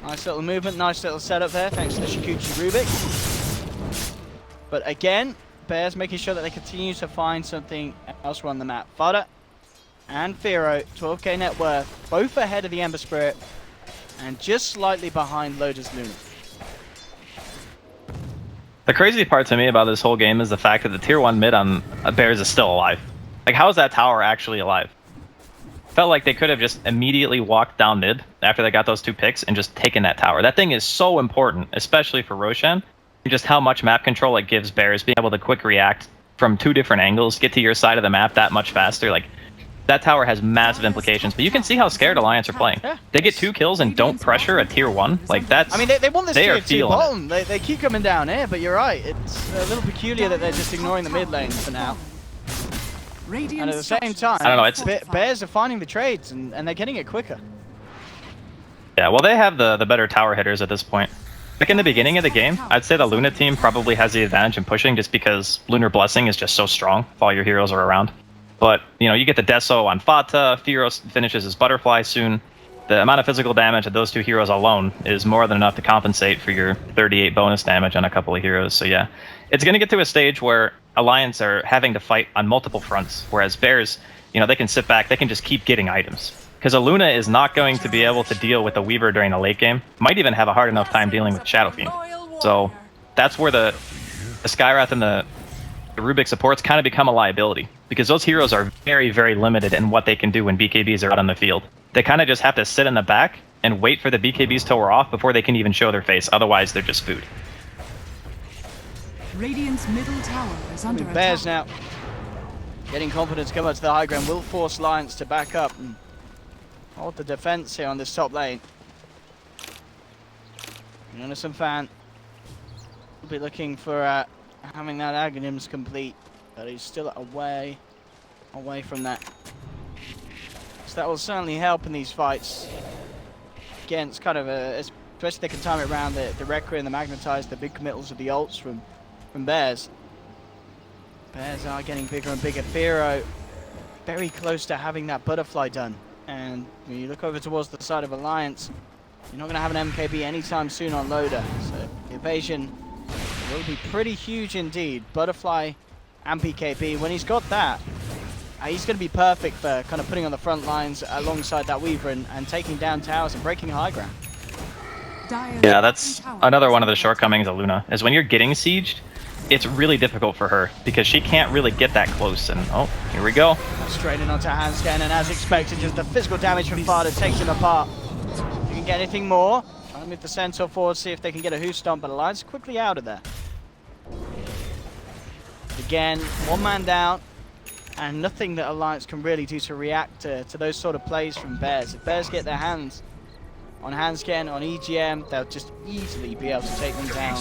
Nice little movement, nice little setup there, thanks to the Shikuchi Rubik. But again, Bears making sure that they continue to find something else on the map. Vada and Firo, 12k net worth, both ahead of the Ember Spirit, and just slightly behind Loda's Luna. The crazy part to me about this whole game is the fact that the tier 1 mid on Bears is still alive. Like, how is that tower actually alive? Felt like they could have just immediately walked down mid after they got those 2 picks and just taken that tower. That thing is so important, especially for Roshan. Just how much map control it gives Bears, being able to quick react from 2 different angles, get to your side of the map that much faster. Like, that tower has massive implications, but you can see how scared Alliance are playing. Yeah. They get 2 kills and don't pressure a tier 1. Like, that's... I mean, they want this tier 2 bottom. They keep coming down here, but you're right. It's a little peculiar that they're just ignoring the mid lane for now. And at the same time, I don't know, Bears are finding the trades, and they're getting it quicker. Yeah, well, they have the better tower hitters at this point. Like, in the beginning of the game, I'd say the Luna team probably has the advantage in pushing just because Lunar Blessing is just so strong if all your heroes are around. But, you get the Deso on Fata, Firos finishes his Butterfly soon. The amount of physical damage of those 2 heroes alone is more than enough to compensate for your 38 bonus damage on a couple of heroes. So yeah, it's going to get to a stage where Alliance are having to fight on multiple fronts, whereas Bears, they can sit back, they can just keep getting items. Because Luna is not going to be able to deal with the Weaver during the late game. Might even have a hard enough time dealing with Shadow Fiend. So that's where the Skywrath and the Rubik supports kind of become a liability. Because those heroes are very, very limited in what they can do when BKBs are out on the field. They kind of just have to sit in the back and wait for the BKBs to wear off before they can even show their face. Otherwise, they're just food. Radiant's middle tower is under attack. Bears now getting confidence to come up to the high ground. Will force Alliance to back up and hold the defense here on this top lane. Jonas and Fan will be looking for having that Aghanims complete. but he's still away from that. So that will certainly help in these fights. Again, it's kind of especially they can time it around the Requiem, the Magnetize, the big committals of the ults from Bears. Bears are getting bigger and bigger. Firo very close to having that butterfly done. And when you look over towards the side of Alliance, you're not going to have an MKB anytime soon on Loader. So the evasion will be pretty huge indeed. Butterfly and BKB. When he's got that, he's going to be perfect for kind of putting on the front lines alongside that Weaver and taking down towers and breaking high ground. Yeah, that's another one of the shortcomings of Luna, is when you're getting sieged, it's really difficult for her because she can't really get that close. And oh, here we go. Straight in onto Hanscan, and as expected, just the physical damage from Fada takes him apart. If you can get anything more, try to move the Centaur forward, see if they can get a Who Stomp, but Alliance quickly out of there. Again, one man down, and nothing that Alliance can really do to react to those sort of plays from Bears. If Bears get their hands on Hanscan, on EGM, they'll just easily be able to take them down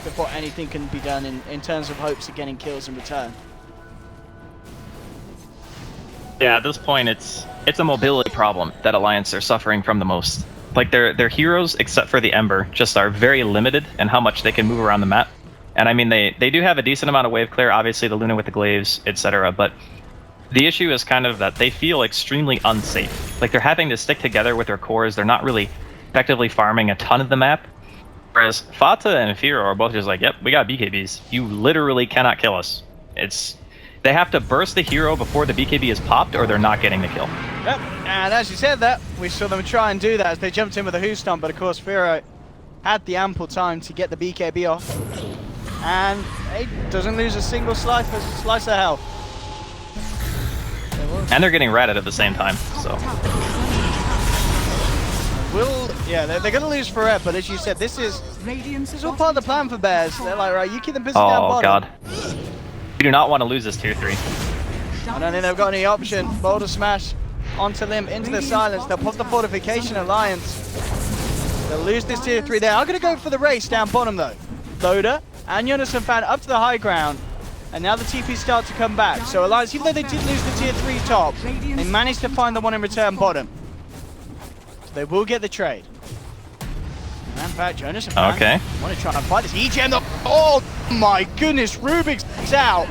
before anything can be done in terms of hopes of getting kills in return. Yeah, at this point, it's a mobility problem that Alliance are suffering from the most. Like, their heroes, except for the Ember, just are very limited in how much they can move around the map. And I mean, they do have a decent amount of wave clear, obviously the Luna with the glaives, etc. But the issue is kind of that they feel extremely unsafe. Like, they're having to stick together with their cores. They're not really effectively farming a ton of the map. Whereas Fata and Firo are both just like, yep, we got BKBs. You literally cannot kill us. They have to burst the hero before the BKB is popped, or they're not getting the kill. Yep, and as you said that, we saw them try and do that as they jumped in with a Who Stomp, but of course Firo had the ample time to get the BKB off. And he doesn't lose a single slice of health. And they're getting ratted at the same time, so... Yeah, they're going to lose forever, but as you said, this is all part of the plan for Bears. They're like, right, you keep them busy down bottom. Oh, God. We do not want to lose this tier 3. I don't think they've got any option. Boulder Smash onto them, into the silence. They'll pop the Fortification Alliance. They'll lose this tier 3. They are going to go for the race down bottom, though. Loader and Jonas and Fan up to the high ground. And now the TPs start to come back. So Alliance, even though they did lose the tier 3 top, they managed to find the one in return bottom. So they will get the trade. And in fact, Jonas and Fan want to try and fight this EGM. Oh my goodness, Rubik's out.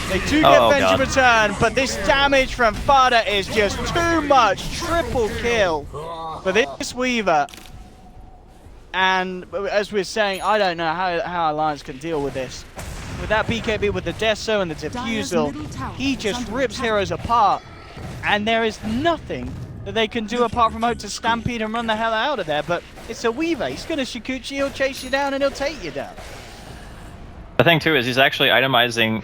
They do get Benji in return, but this damage from Fada is just too much. Triple kill for this Weaver. And as we're saying, I don't know how Alliance can deal with this. With that BKB, with the Deso and the Diffusal, he just rips heroes apart. And there is nothing that they can do apart from hope to stampede and run the hell out of there. But it's a Weaver. He's going to Shikuchi, he'll chase you down, and he'll take you down. The thing, too, is he's actually itemizing,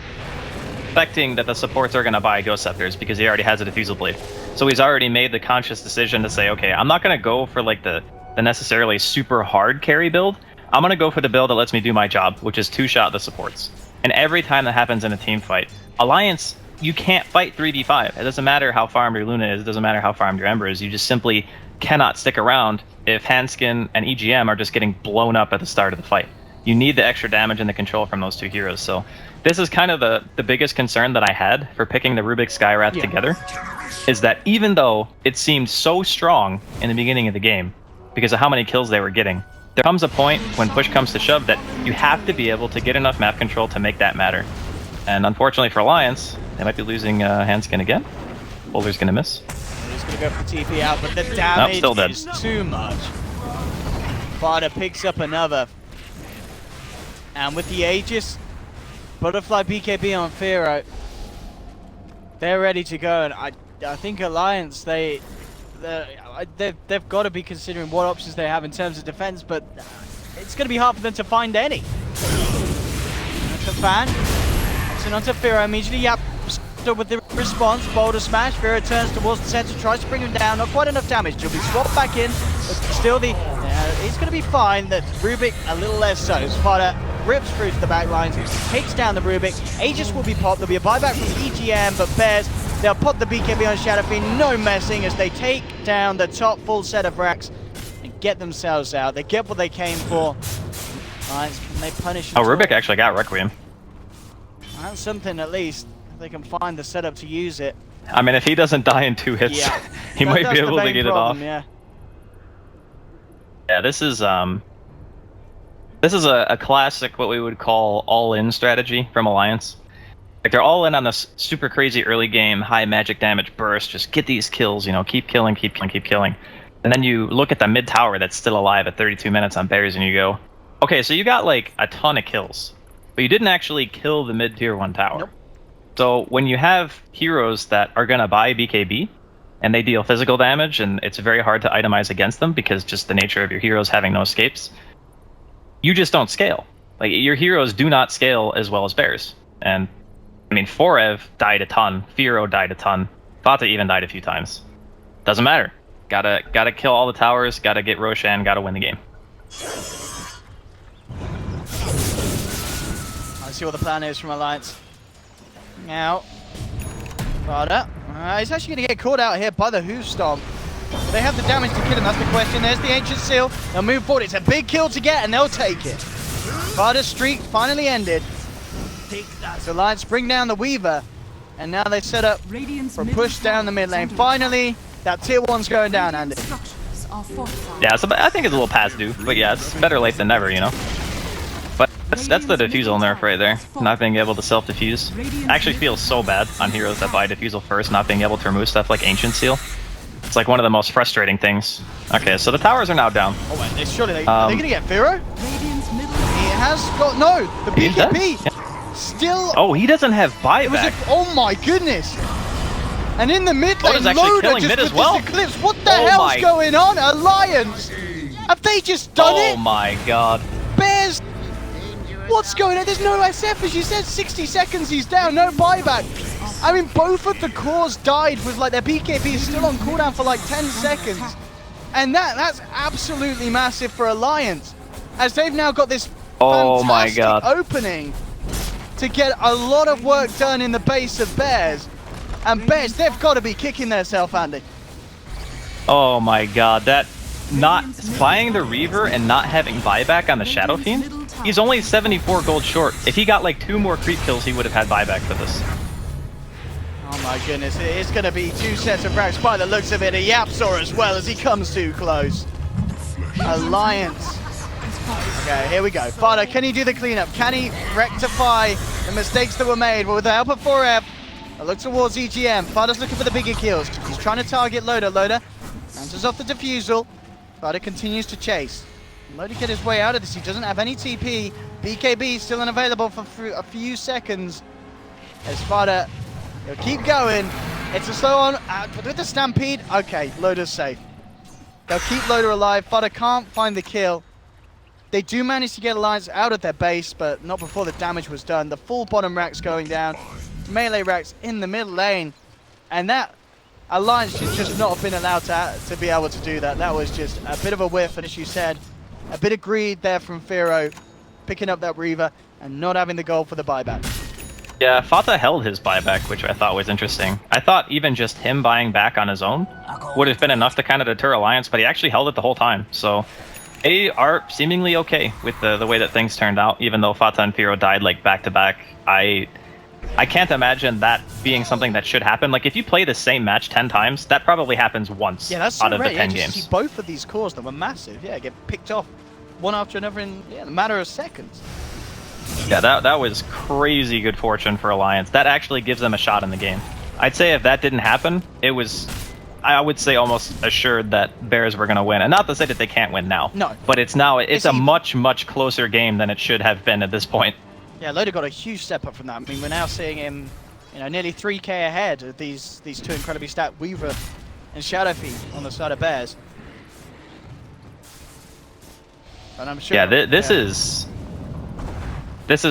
expecting that the supports are going to buy Ghost Scepters because he already has a Diffusal Blade. So he's already made the conscious decision to say, okay, I'm not going to go for like the necessarily super hard carry build. I'm going to go for the build that lets me do my job, which is two-shot the supports. And every time that happens in a team fight, Alliance, you can't fight 3v5. It doesn't matter how farmed your Luna is, it doesn't matter how farmed your Ember is, you just simply cannot stick around if Hanskin and EGM are just getting blown up at the start of the fight. You need the extra damage and the control from those two heroes. So this is kind of the biggest concern that I had for picking the Rubik Skywrath together, is that even though it seemed so strong in the beginning of the game, because of how many kills they were getting, there comes a point when push comes to shove that you have to be able to get enough map control to make that matter. And unfortunately for Alliance, they might be losing Hanskin again. Boulder's going to miss. He's going to go for TP out, but the damage is too much. Fada picks up another. And with the Aegis, Butterfly BKB on Firo, they're ready to go. And I think Alliance, they've got to be considering what options they have in terms of defense, but it's going to be hard for them to find any. That's a fan. So onto Firo immediately. Yep. With the response, Boulder Smash. Firo turns towards the center, tries to bring him down. Not quite enough damage. He'll be swapped back in, but still he's going to be fine. That Rubik a little less so. Spada rips through to the back lines, takes down the Rubik. Aegis will be popped. There'll be a buyback from the EGM, but Bears, they'll pop the BKB on Shadow Fiend. No messing as they take down the top full set of racks and get themselves out. They get what they came for. Alliance, can they punish? Oh, Rubik actually got Requiem. That's something at least. If they can find the setup to use it. I mean, if he doesn't die in 2 hits, Yeah. he might be able to get problem, it off. Yeah. Yeah, this is a classic what we would call all-in strategy from Alliance. Like they're all in on this super crazy early game, high magic damage burst, just get these kills, you know, keep killing, keep killing, keep killing. And then you look at the mid tower that's still alive at 32 minutes on Bears and you go, okay, so you got like a ton of kills, but you didn't actually kill the mid tier 1 tower. Nope. So when you have heroes that are gonna buy BKB, and they deal physical damage, and it's very hard to itemize against them because just the nature of your heroes having no escapes, you just don't scale. Like, your heroes do not scale as well as Bears. And, I mean, Forev died a ton, Firo died a ton, Fata even died a few times. Doesn't matter. Gotta kill all the towers, gotta get Roshan, gotta win the game. Let's see what the plan is from Alliance. Now, Fata. He's actually going to get caught out here by the Hoofstomp. They have the damage to kill him, that's the question. There's the Ancient Seal. They'll move forward. It's a big kill to get, and they'll take it. Fata's streak finally ended. So Alliance bring down the Weaver, and now they set up for a push down the mid lane. Finally, that tier 1's going down, Andy. Yeah, so I think it's a little past due, but yeah, it's better late than never, you know? But that's the defusal nerf right there, not being able to self-defuse. Actually feels so bad on heroes that buy defusal first, not being able to remove stuff like Ancient Seal. It's like one of the most frustrating things. Okay, so the towers are now down. Oh wait, surely are they gonna get Firo? He has got, no, the BKB still. Oh, he doesn't have buyback. Oh my goodness. And in the mid lane, Loader just with this Eclipse. What the hell's going on? Alliance! Have they just done it? Oh my god. Bears! What's going on? There's no SF, as you said, 60 seconds he's down, no buyback. I mean, both of the cores died with like their BKB still on cooldown for like 10 seconds. And that's absolutely massive for Alliance, as they've now got this fantastic opening to get a lot of work done in the base of Bears. And Bears, they've got to be kicking themselves, Andy. Oh my god, that not buying the Reaver and not having buyback on the Shadow Fiend? He's only 74 gold short. If he got like 2 more creep kills, he would have had buyback for this. Oh my goodness, it's going to be 2 sets of racks by the looks of it. A Yapsaw as well as he comes too close. Alliance. Okay, here we go. Fata, can he do the cleanup? Can he rectify the mistakes that were made? Well, with the help of 4F, I look towards EGM. Fata's looking for the bigger kills. He's trying to target Loader. Loader answers off the defusal. Fata continues to chase. Loader get his way out of this. He doesn't have any TP. BKB still unavailable for a few seconds. As Fata, he'll keep going. It's a slow on, but with the Stampede, okay, Loader's safe. They'll keep Loader alive. Fata can't find the kill. They do manage to get Alliance out of their base, but not before the damage was done. The full bottom racks going down. Melee racks in the mid lane. And that Alliance should just not have been allowed to be able to do that. That was just a bit of a whiff, and as you said, a bit of greed there from Firo, picking up that Reaver and not having the gold for the buyback. Yeah, Fata held his buyback, which I thought was interesting. I thought even just him buying back on his own would have been enough to kind of deter Alliance, but he actually held it the whole time. So they are seemingly okay with the way that things turned out, even though Fata and Firo died like back-to-back. I can't imagine that being something that should happen. Like, if you play the same match 10 times, that probably happens once out of the 10 games. See both of these cores that were massive, get picked off one after another in a matter of seconds. Yeah, that was crazy good fortune for Alliance. That actually gives them a shot in the game. I'd say if that didn't happen, it was, I would say, almost assured that Bears were going to win. And not to say that they can't win now. No. But it's a much, much closer game than it should have been at this point. Yeah, Loader got a huge step up from that. I mean, we're now seeing him, nearly 3k ahead of these 2 incredibly stacked Weaver and Shadow Fiend on the side of Bears. And I'm sure. Yeah, this is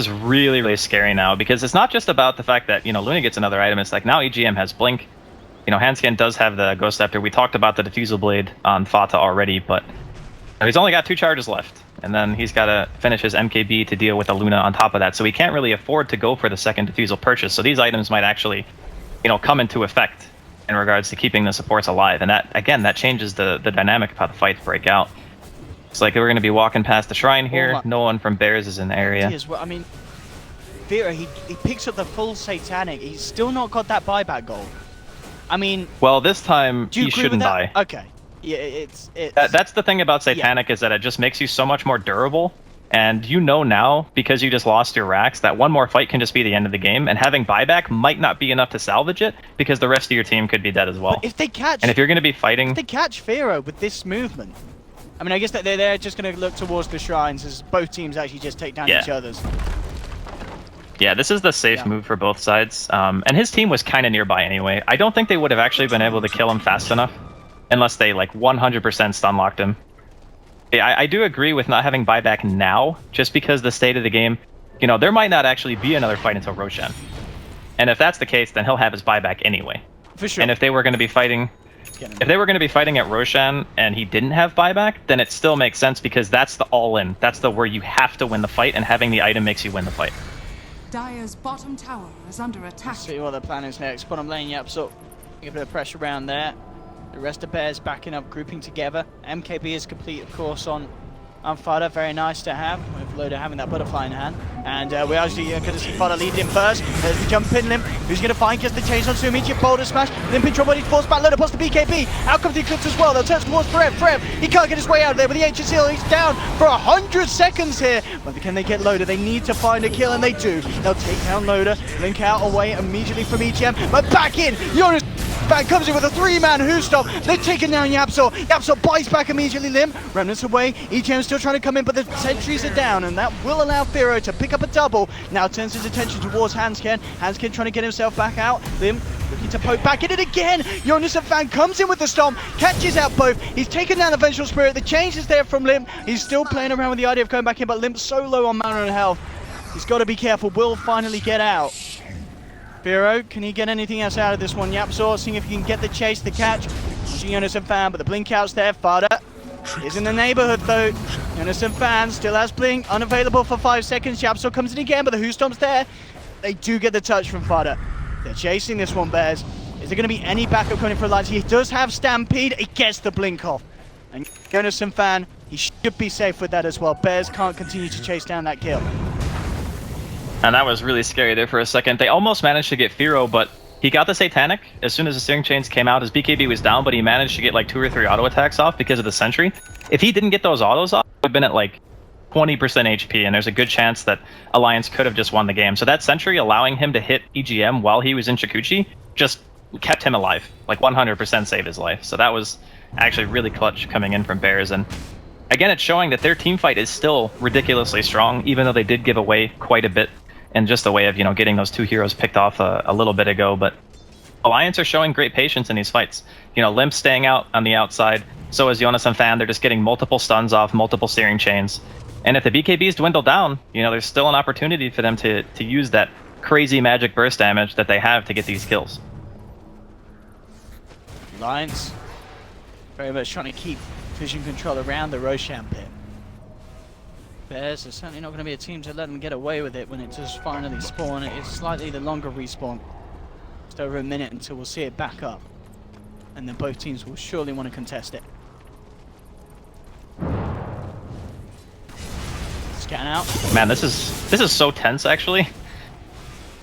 really, really scary now, because it's not just about the fact that Luna gets another item. It's like now EGM has Blink. Handskin does have the Ghost Scepter. We talked about the Defusal Blade on Fata already, but he's only got 2 charges left. And then he's got to finish his MKB to deal with the Luna on top of that. So he can't really afford to go for the second Defusal purchase. So these items might actually, come into effect in regards to keeping the supports alive. And that, again, that changes the dynamic of how the fights break out. It's like we're going to be walking past the shrine here. No one from Bears is in the area. I mean, Vera, he picks up the full Satanic. He's still not got that buyback goal. I mean... Well, this time, he shouldn't buy. Okay. Yeah, it's... That's the thing about Satanic, is that it just makes you so much more durable. And you know now, because you just lost your racks, that one more fight can just be the end of the game. And having buyback might not be enough to salvage it, because the rest of your team could be dead as well. But if they catch... And if you're going to be fighting... If they catch Fero with this movement... I mean, I guess that they're just going to look towards the shrines as both teams actually just take down each other's. Yeah, this is the safe move for both sides. And his team was kind of nearby anyway. I don't think they would have actually been able to kill him fast enough, unless they, like, 100% stun locked him. I do agree with not having buyback now, just because the state of the game, you know, there might not actually be another fight until Roshan. And if that's the case, then he'll have his buyback anyway. For sure. And if they were going to be fighting... If they were going to be fighting at Roshan and he didn't have buyback, then it still makes sense, because that's the all-in. That's the where you have to win the fight, and having the item makes you win the fight. Dire's bottom tower is under attack. Let's see what the plan is next. Bottom lane, yep, so a bit of pressure around there. The rest of Bears backing up, grouping together. MKB is complete, of course, on Fada. Very nice to have, with Loader having that butterfly in hand. And we're actually going to see Fada lead in first. There's the jump in Limp, who's going to find, gets the change on immediate boulder smash. Limp in trouble, he's forced back, Loader past the BKB. Out comes the Eclipse as well, they'll turn towards Frev. He can't get his way out of there with the HS heal. He's down for 100 seconds here. But can they get Loader? They need to find a kill, and they do. They'll take down Loader, Link out away immediately from EGM, but back in, Jonas Back comes in with a 3-man who stop. They're taking down Yapsor. Yapsor bites back immediately. Lim remnants away. EGM still trying to come in, but the sentries are down, and that will allow Fero to pick up a double. Now turns his attention towards Hansken. Hansken trying to get himself back out. Lim looking to poke back in it again. Jonas and Fan comes in with the stomp, catches out both. He's taken down the Vengeful Spirit. The change is there from Lim. He's still playing around with the idea of going back in, but Lim's so low on mana and health. He's got to be careful. Will finally get out. Fero, can he get anything else out of this one? Yapsor, seeing if he can get the chase, the catch. Watching Jonas and Fan, but the blink out's there. Fada is in the neighborhood though. Jonas and Fan still has blink, unavailable for 5 seconds. Yapsor comes in again, but the Who Stomp's there. They do get the touch from Fada. They're chasing this one, Bears. Is there going to be any backup coming for Alliance? He does have Stampede. He gets the blink off. And Jonas and Fan, he should be safe with that as well. Bears can't continue to chase down that kill. And that was really scary there for a second. They almost managed to get Fero, but he got the Satanic. As soon as the Searing Chains came out, his BKB was down, but he managed to get like 2 or 3 auto attacks off because of the Sentry. If he didn't get those autos off, he would have been at like 20% HP, and there's a good chance that Alliance could have just won the game. So that Sentry allowing him to hit EGM while he was in Chikuchi just kept him alive. Like 100% saved his life. So that was actually really clutch coming in from Bears. And again, it's showing that their team fight is still ridiculously strong, even though they did give away quite a bit. And just a way of, you know, getting those 2 heroes picked off a little bit ago. But Alliance are showing great patience in these fights. You know, Limp staying out on the outside. So is Jonas and Fan. They're just getting multiple stuns off, multiple Searing Chains. And if the BKBs dwindle down, you know, there's still an opportunity for them to use that crazy magic burst damage that they have to get these kills. Alliance very much trying to keep vision control around the Roshan pit. Bears are certainly not going to be a team to let them get away with it when it does finally spawn. It is slightly the longer respawn. Just over a minute until we'll see it back up. And then both teams will surely want to contest it. Scan out. Man, this is so tense actually.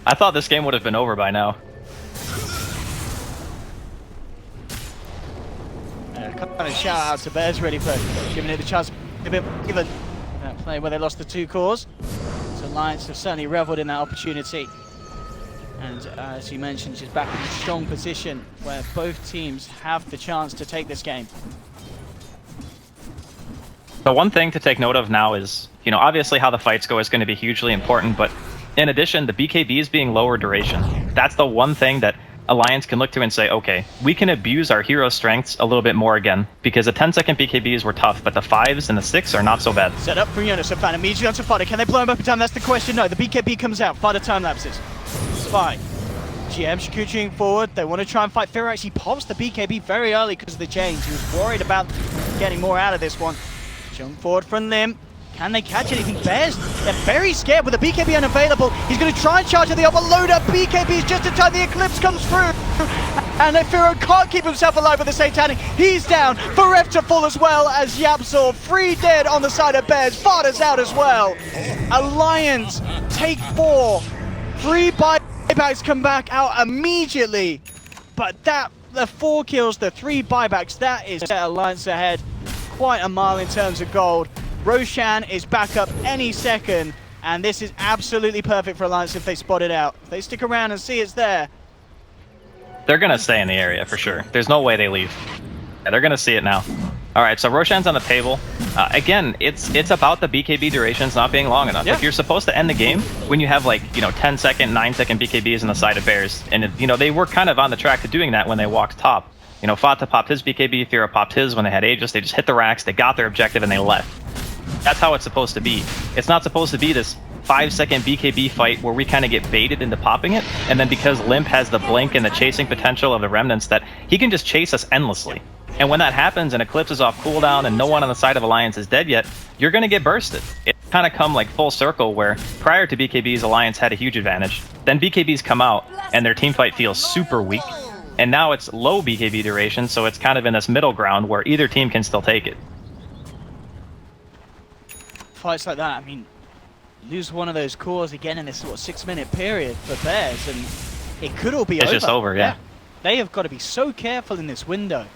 I thought this game would have been over by now. Kind of shout out to Bears really for giving it a chance a bit given. That play where they lost the 2 cores. So Alliance have certainly reveled in that opportunity. And as you mentioned, she's back in a strong position where both teams have the chance to take this game. The one thing to take note of now is, you know, obviously how the fights go is going to be hugely important, but in addition, the BKBs being lower duration. That's the one thing that Alliance can look to and say, okay, we can abuse our hero strengths a little bit more again, because the 10-second BKBs were tough, but the 5s and the 6 are not so bad. Set up from Jonas and Fan immediately onto Fada. Can they blow him up in time? That's the question. No, the BKB comes out. Fada time lapses. It's fine. GM Shikuchiing forward. They want to try and fight. Fero actually pops the BKB very early because of the change. He was worried about getting more out of this one. Jump forward from Lim. Can they catch anything? Bears, they're very scared with the BKB unavailable. He's going to try and charge at the upper loader. BKB is just in time. The Eclipse comes through. And Firo can't keep himself alive with the Satanic. He's down. Forever to fall as well as Yapzor. 3 dead on the side of Bears. Varda's out as well. Alliance take 4. 3 buybacks come back out immediately. But the 4 kills, the 3 buybacks, that is Alliance ahead. Quite a mile in terms of gold. Roshan is back up any second. And this is absolutely perfect for Alliance if they spot it out. If they stick around and see it's there. They're going to stay in the area for sure. There's no way they leave. Yeah, they're going to see it now. All right, so Roshan's on the table. Again, it's about the BKB durations not being long enough. Yeah. If you're supposed to end the game when you have like, 10-second, 9-second BKBs on the side of Bears, and they were kind of on the track to doing that when they walked top. Fata popped his BKB, Fira popped his when they had Aegis. They just hit the racks, they got their objective, and they left. That's how it's supposed to be. It's not supposed to be this 5-second BKB fight where we kind of get baited into popping it, and then because Limp has the blink and the chasing potential of the Remnants, that he can just chase us endlessly. And when that happens and Eclipse is off cooldown and no one on the side of Alliance is dead yet, you're going to get bursted. It kind of come like full circle where prior to BKBs, Alliance had a huge advantage. Then BKBs come out and their team fight feels super weak. And now it's low BKB duration, so it's kind of in this middle ground where either team can still take it. Fights like that, I mean, lose one of those cores again in this sort of 6-minute period for Bears, and it could all be over. It's just over, yeah. They have got to be so careful in this window.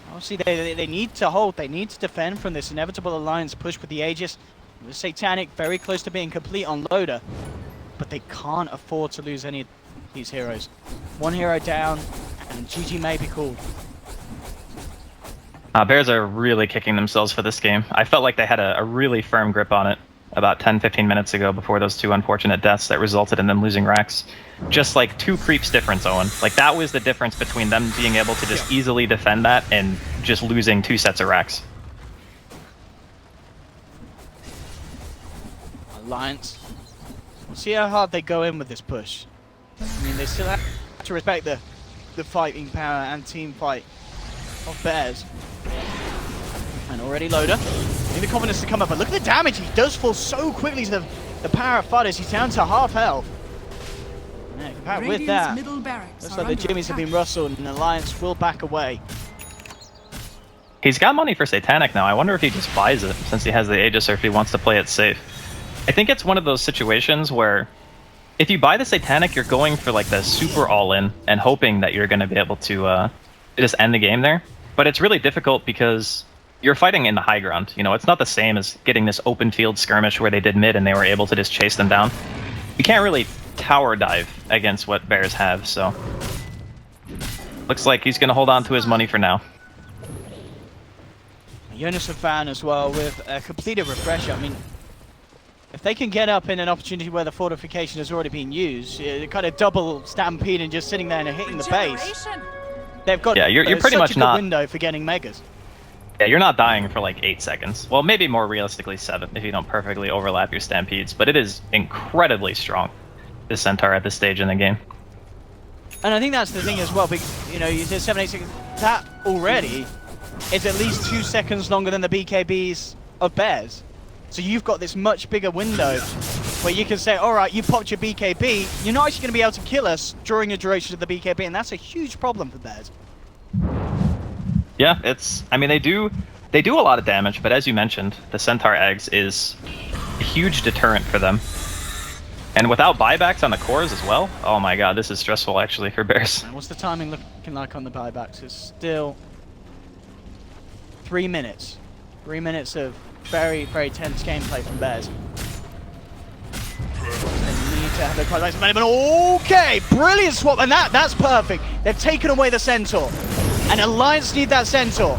Obviously, they need to hold, they need to defend from this inevitable Alliance push with the Aegis. The Satanic very close to being complete on Loader, but they can't afford to lose any of these heroes. 1 hero down, and GG may be called. Bears are really kicking themselves for this game. I felt like they had a really firm grip on it about 10-15 minutes ago before those 2 unfortunate deaths that resulted in them losing racks. Just like 2 creeps difference, Owen. Like that was the difference between them being able to just easily defend that and just losing 2 sets of racks. Alliance. We'll see how hard they go in with this push. I mean, they still have to respect the fighting power and team fight of Bears. And already Loader. I think the confidence to come up, but look at the damage. He does fall so quickly to the power of Fuddies. He's down to half health. Yeah, compared with that, looks like the Jimmies have been rustled and Alliance will back away. He's got money for Satanic now. I wonder if he just buys it since he has the Aegis or if he wants to play it safe. I think it's one of those situations where if you buy the Satanic, you're going for like the super all-in and hoping that you're going to be able to just end the game there. But it's really difficult because you're fighting in the high ground. It's not the same as getting this open field skirmish where they did mid and they were able to just chase them down. You can't really tower dive against what Bears have, so looks like he's going to hold on to his money for now. Jonas a fan as well with a completed refresher. I mean, if they can get up in an opportunity where the fortification has already been used, kind of double stampede and just sitting there and hitting the base, they've got you're pretty much such a good window for getting megas. Yeah, you're not dying for like 8 seconds. Well, maybe more realistically 7 if you don't perfectly overlap your stampedes, but it is incredibly strong, this Centaur at this stage in the game. And I think that's the thing as well, because, you said 7-8 seconds, that already is at least 2 seconds longer than the BKBs of Bears. So you've got this much bigger window where you can say, all right, you popped your BKB, you're not actually going to be able to kill us during the duration of the BKB, and that's a huge problem for Bears. Yeah, I mean, they do a lot of damage, but as you mentioned, the Centaur Eggs is a huge deterrent for them. And without buybacks on the cores as well, oh my god, this is stressful actually for Bears. And what's the timing looking like on the buybacks? It's still 3 minutes. 3 minutes of very, very tense gameplay from Bears. They need to have their buybacks available. Okay, brilliant swap, and that's perfect. They've taken away the Centaur. And Alliance need that Centaur.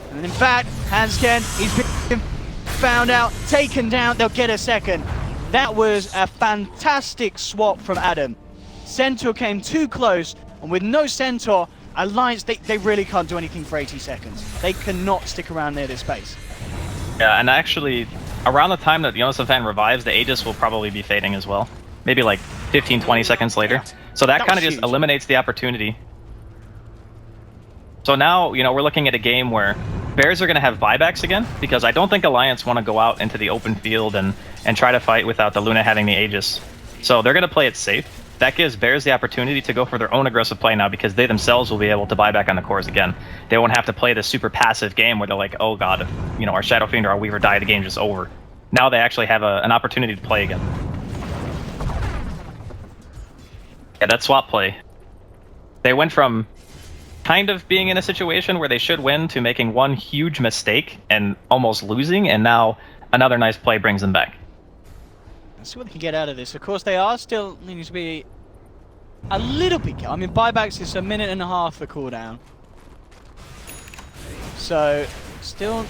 And in fact, Hansken, he's been found out, taken down, they'll get a second. That was a fantastic swap from Adam. Centaur came too close, and with no Centaur, Alliance, they really can't do anything for 80 seconds. They cannot stick around near this base. Yeah, and actually, around the time that Jonas Fan revives, the Aegis will probably be fading as well. Maybe like 15-20 seconds later. So that kind of just eliminates the opportunity. So now, we're looking at a game where Bears are going to have buybacks again, because I don't think Alliance want to go out into the open field and try to fight without the Luna having the Aegis. So they're going to play it safe. that gives Bears the opportunity to go for their own aggressive play now because they themselves will be able to buy back on the cores again. They won't have to play this super passive game where they're like, oh god, if, you know, our Shadow Fiend or our Weaver die, the game's just over. Now they actually have an opportunity to play again. Yeah, that swap play. They went from kind of being in a situation where they should win to making one huge mistake and almost losing, and now another nice play brings them back. Let's see what they can get out of this. Of course, they are still needing to be a little bit careful. I mean, buybacks is a minute and a half the cooldown. So, still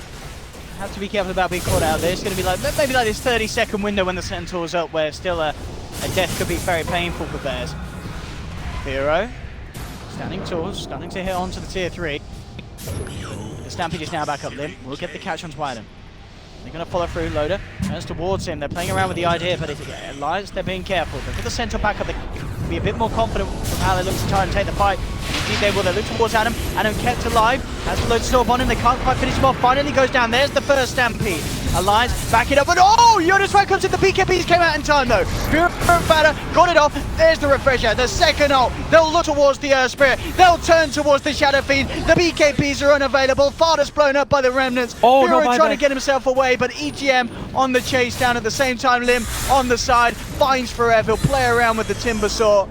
have to be careful about being caught out there. It's going to be like, maybe like this 30-second window when the Centaur's up where still a death could be very painful for Bears. Hero, standing tall, starting to hit onto the tier 3. The Stampede is now back up limp. We'll get the catch on Twiden. They're going to follow through. Loader turns towards him. They're playing around with the idea, but Alliance, they're being careful. They've got the Centaur back up. They can be a bit more confident from how they look to try and take the fight. Indeed they will. They look towards Adam. Adam kept alive. Has the load storm on him. They can't quite finish him off. Finally goes down. There's the first Stampede. Alliance, back it up. And oh! Jonas Frank comes in. The BKBs came out in time, though. Pure Batter got it off. There's the refresher. The second ult. They'll look towards the Earth Spirit. They'll turn towards the Shadow Fiend. The BKBs are unavailable. Farthest blown up by the Remnants. Oh, Pure no, trying to get himself away, but EGM on the chase down at the same time. Lim on the side. Finds Forev. He'll play around with the Timber Saw.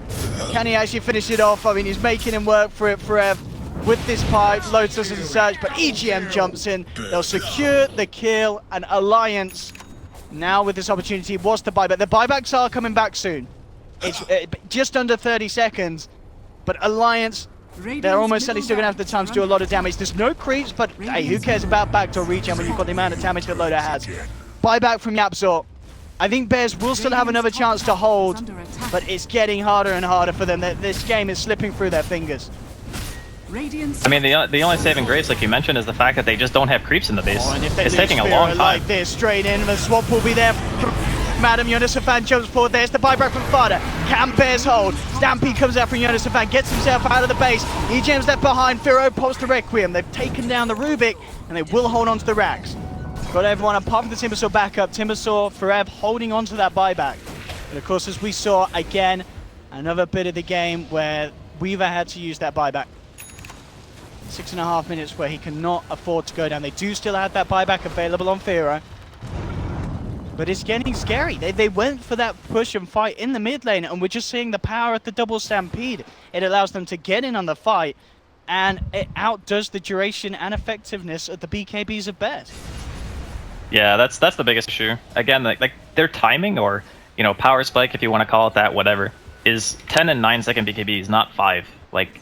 Can he actually finish it off? I mean, he's making him work for it, Forev. With this pipe, Lotus doesn't search, but EGM jumps in. They'll secure the kill, and Alliance now with this opportunity was the buyback. The buybacks are coming back soon. It's just under 30 seconds, but Alliance, they're almost certainly still going to have the time to do a lot of damage. There's no creeps, but hey, who cares about backdoor regen when you've got the amount of damage that Loader has? Buyback from Yapzor. I think Bears will still have another chance to hold, but it's getting harder and harder for them. This game is slipping through their fingers. I mean, the only saving grace, like you mentioned, is the fact that they just don't have creeps in the base. Oh, and if they it's taking a long time. Like this, straight in, the swamp will be there. Madam Yonisafan jumps forward. There's the buyback from Fada. Can Bears hold? Stampede comes out from Yonisafan, gets himself out of the base. EGM's left behind. Firo pops the Requiem. They've taken down the Rubik, and they will hold on to the racks. Got everyone apart from the Timbersaw backup. Timbersaw, Forev holding on to that buyback. But of course, as we saw again, another bit of the game where Weaver had to use that buyback. 6.5 minutes where he cannot afford to go down. They do still have that buyback available on Firo. But it's getting scary. They went for that push and fight in the mid lane, and we're just seeing the power of the double Stampede. It allows them to get in on the fight, and it outdoes the duration and effectiveness of the BKBs of Bears. Yeah, that's the biggest issue. Again, like their timing, or you know, power spike, if you want to call it that, whatever, is 10 and 9 second BKBs, not 5. Like,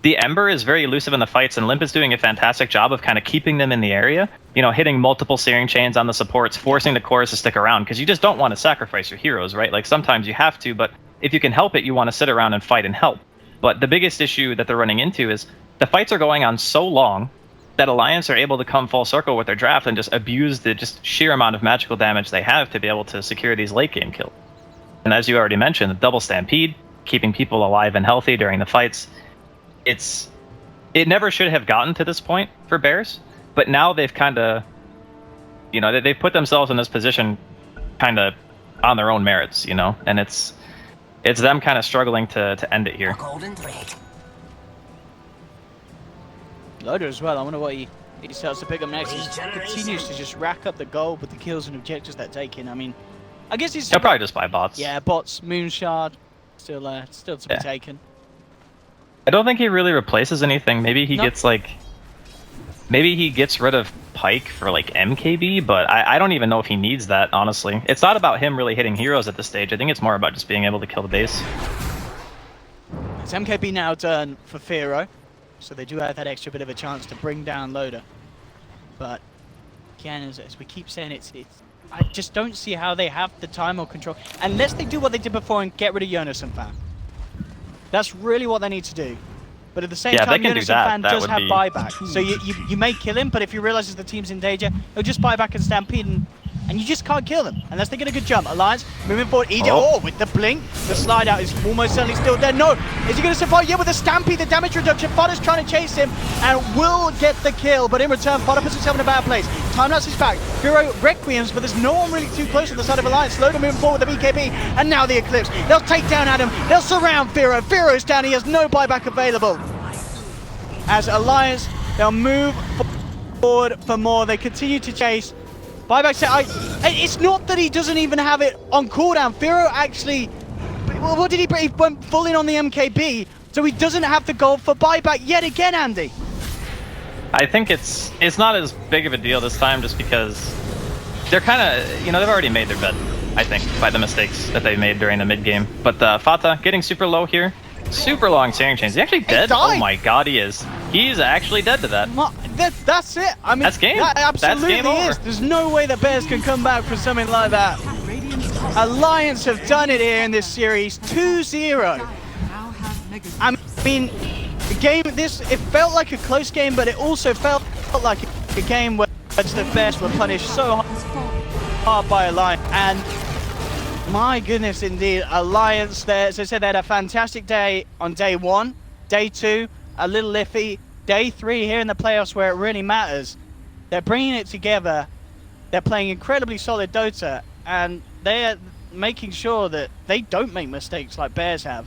the Ember is very elusive in the fights, and Limp is doing a fantastic job of kind of keeping them in the area. You know, hitting multiple searing chains on the supports, forcing the cores to stick around, because you just don't want to sacrifice your heroes, right? Like, sometimes you have to, but if you can help it, you want to sit around and fight and help. But the biggest issue that they're running into is the fights are going on so long that Alliance are able to come full circle with their draft and just abuse the just sheer amount of magical damage they have to be able to secure these late game kills. And as you already mentioned, the double Stampede, keeping people alive and healthy during the fights, it never should have gotten to this point for Bears, but now they've kind of, you know, they've put themselves in this position kind of on their own merits, you know, and it's them kind of struggling to end it here. Loader as well. I wonder what he starts to pick up next. He continues to just rack up the gold with the kills and objectives they're taking. I mean, I guess he'll probably just buy bots. Yeah, bots, Moonshard, still to be taken. I don't think he really replaces anything. Maybe he gets like, maybe he gets rid of Pike for like MKB, but I don't even know if he needs that, honestly. It's not about him really hitting heroes at this stage. I think it's more about just being able to kill the base. It's MKB now done for Firo, so they do have that extra bit of a chance to bring down Loader. But again, as we keep saying, I just don't see how they have the time or control unless they do what they did before and get rid of Jonas and Fan. That's really what they need to do. But at the same time, Jonas and Fan does have buyback. So you may kill him, but if he realizes the team's in danger, he'll just buy back and Stampede, and you just can't kill them unless they get a good jump. Alliance moving forward. With the blink. The slide out is almost certainly still there. No! Is he going to survive? Yeah, with the Stampede, the damage reduction. Fodder's trying to chase him and will get the kill, but in return, Fodder puts himself in a bad place. Timelapse is back. Furo Requiems, but there's no one really too close on the side of Alliance. Loader moving forward with the BKB, and now the Eclipse. They'll take down Adam. They'll surround Furo. Firo's down. He has no buyback available. As Alliance, they'll move forward for more. They continue to chase. Buyback set. It's not that he doesn't even have it on cooldown. Firo actually, what did he bring? He went full in on the MKB, so he doesn't have the gold for buyback yet again, Andy. I think it's not as big of a deal this time, just because they're kind of, they've already made their bed, I think, by the mistakes that they made during the mid game. But Fata getting super low here. Super long Searing Chains. Is he actually dead? Oh my god, he is. He's actually dead to that. That's it. I mean, that's game. That absolutely that's game is. There's no way the Bears can come back from something like that. Alliance have done it here in this series, 2-0. I mean, the game, it felt like a close game, but it also felt like a game where the Bears were punished so hard by Alliance. And my goodness, indeed, Alliance, as I said, they had a fantastic day on day 1. Day 2, a little iffy. Day 3 here in the playoffs where it really matters. They're bringing it together. They're playing incredibly solid Dota, and they're making sure that they don't make mistakes like Bears have.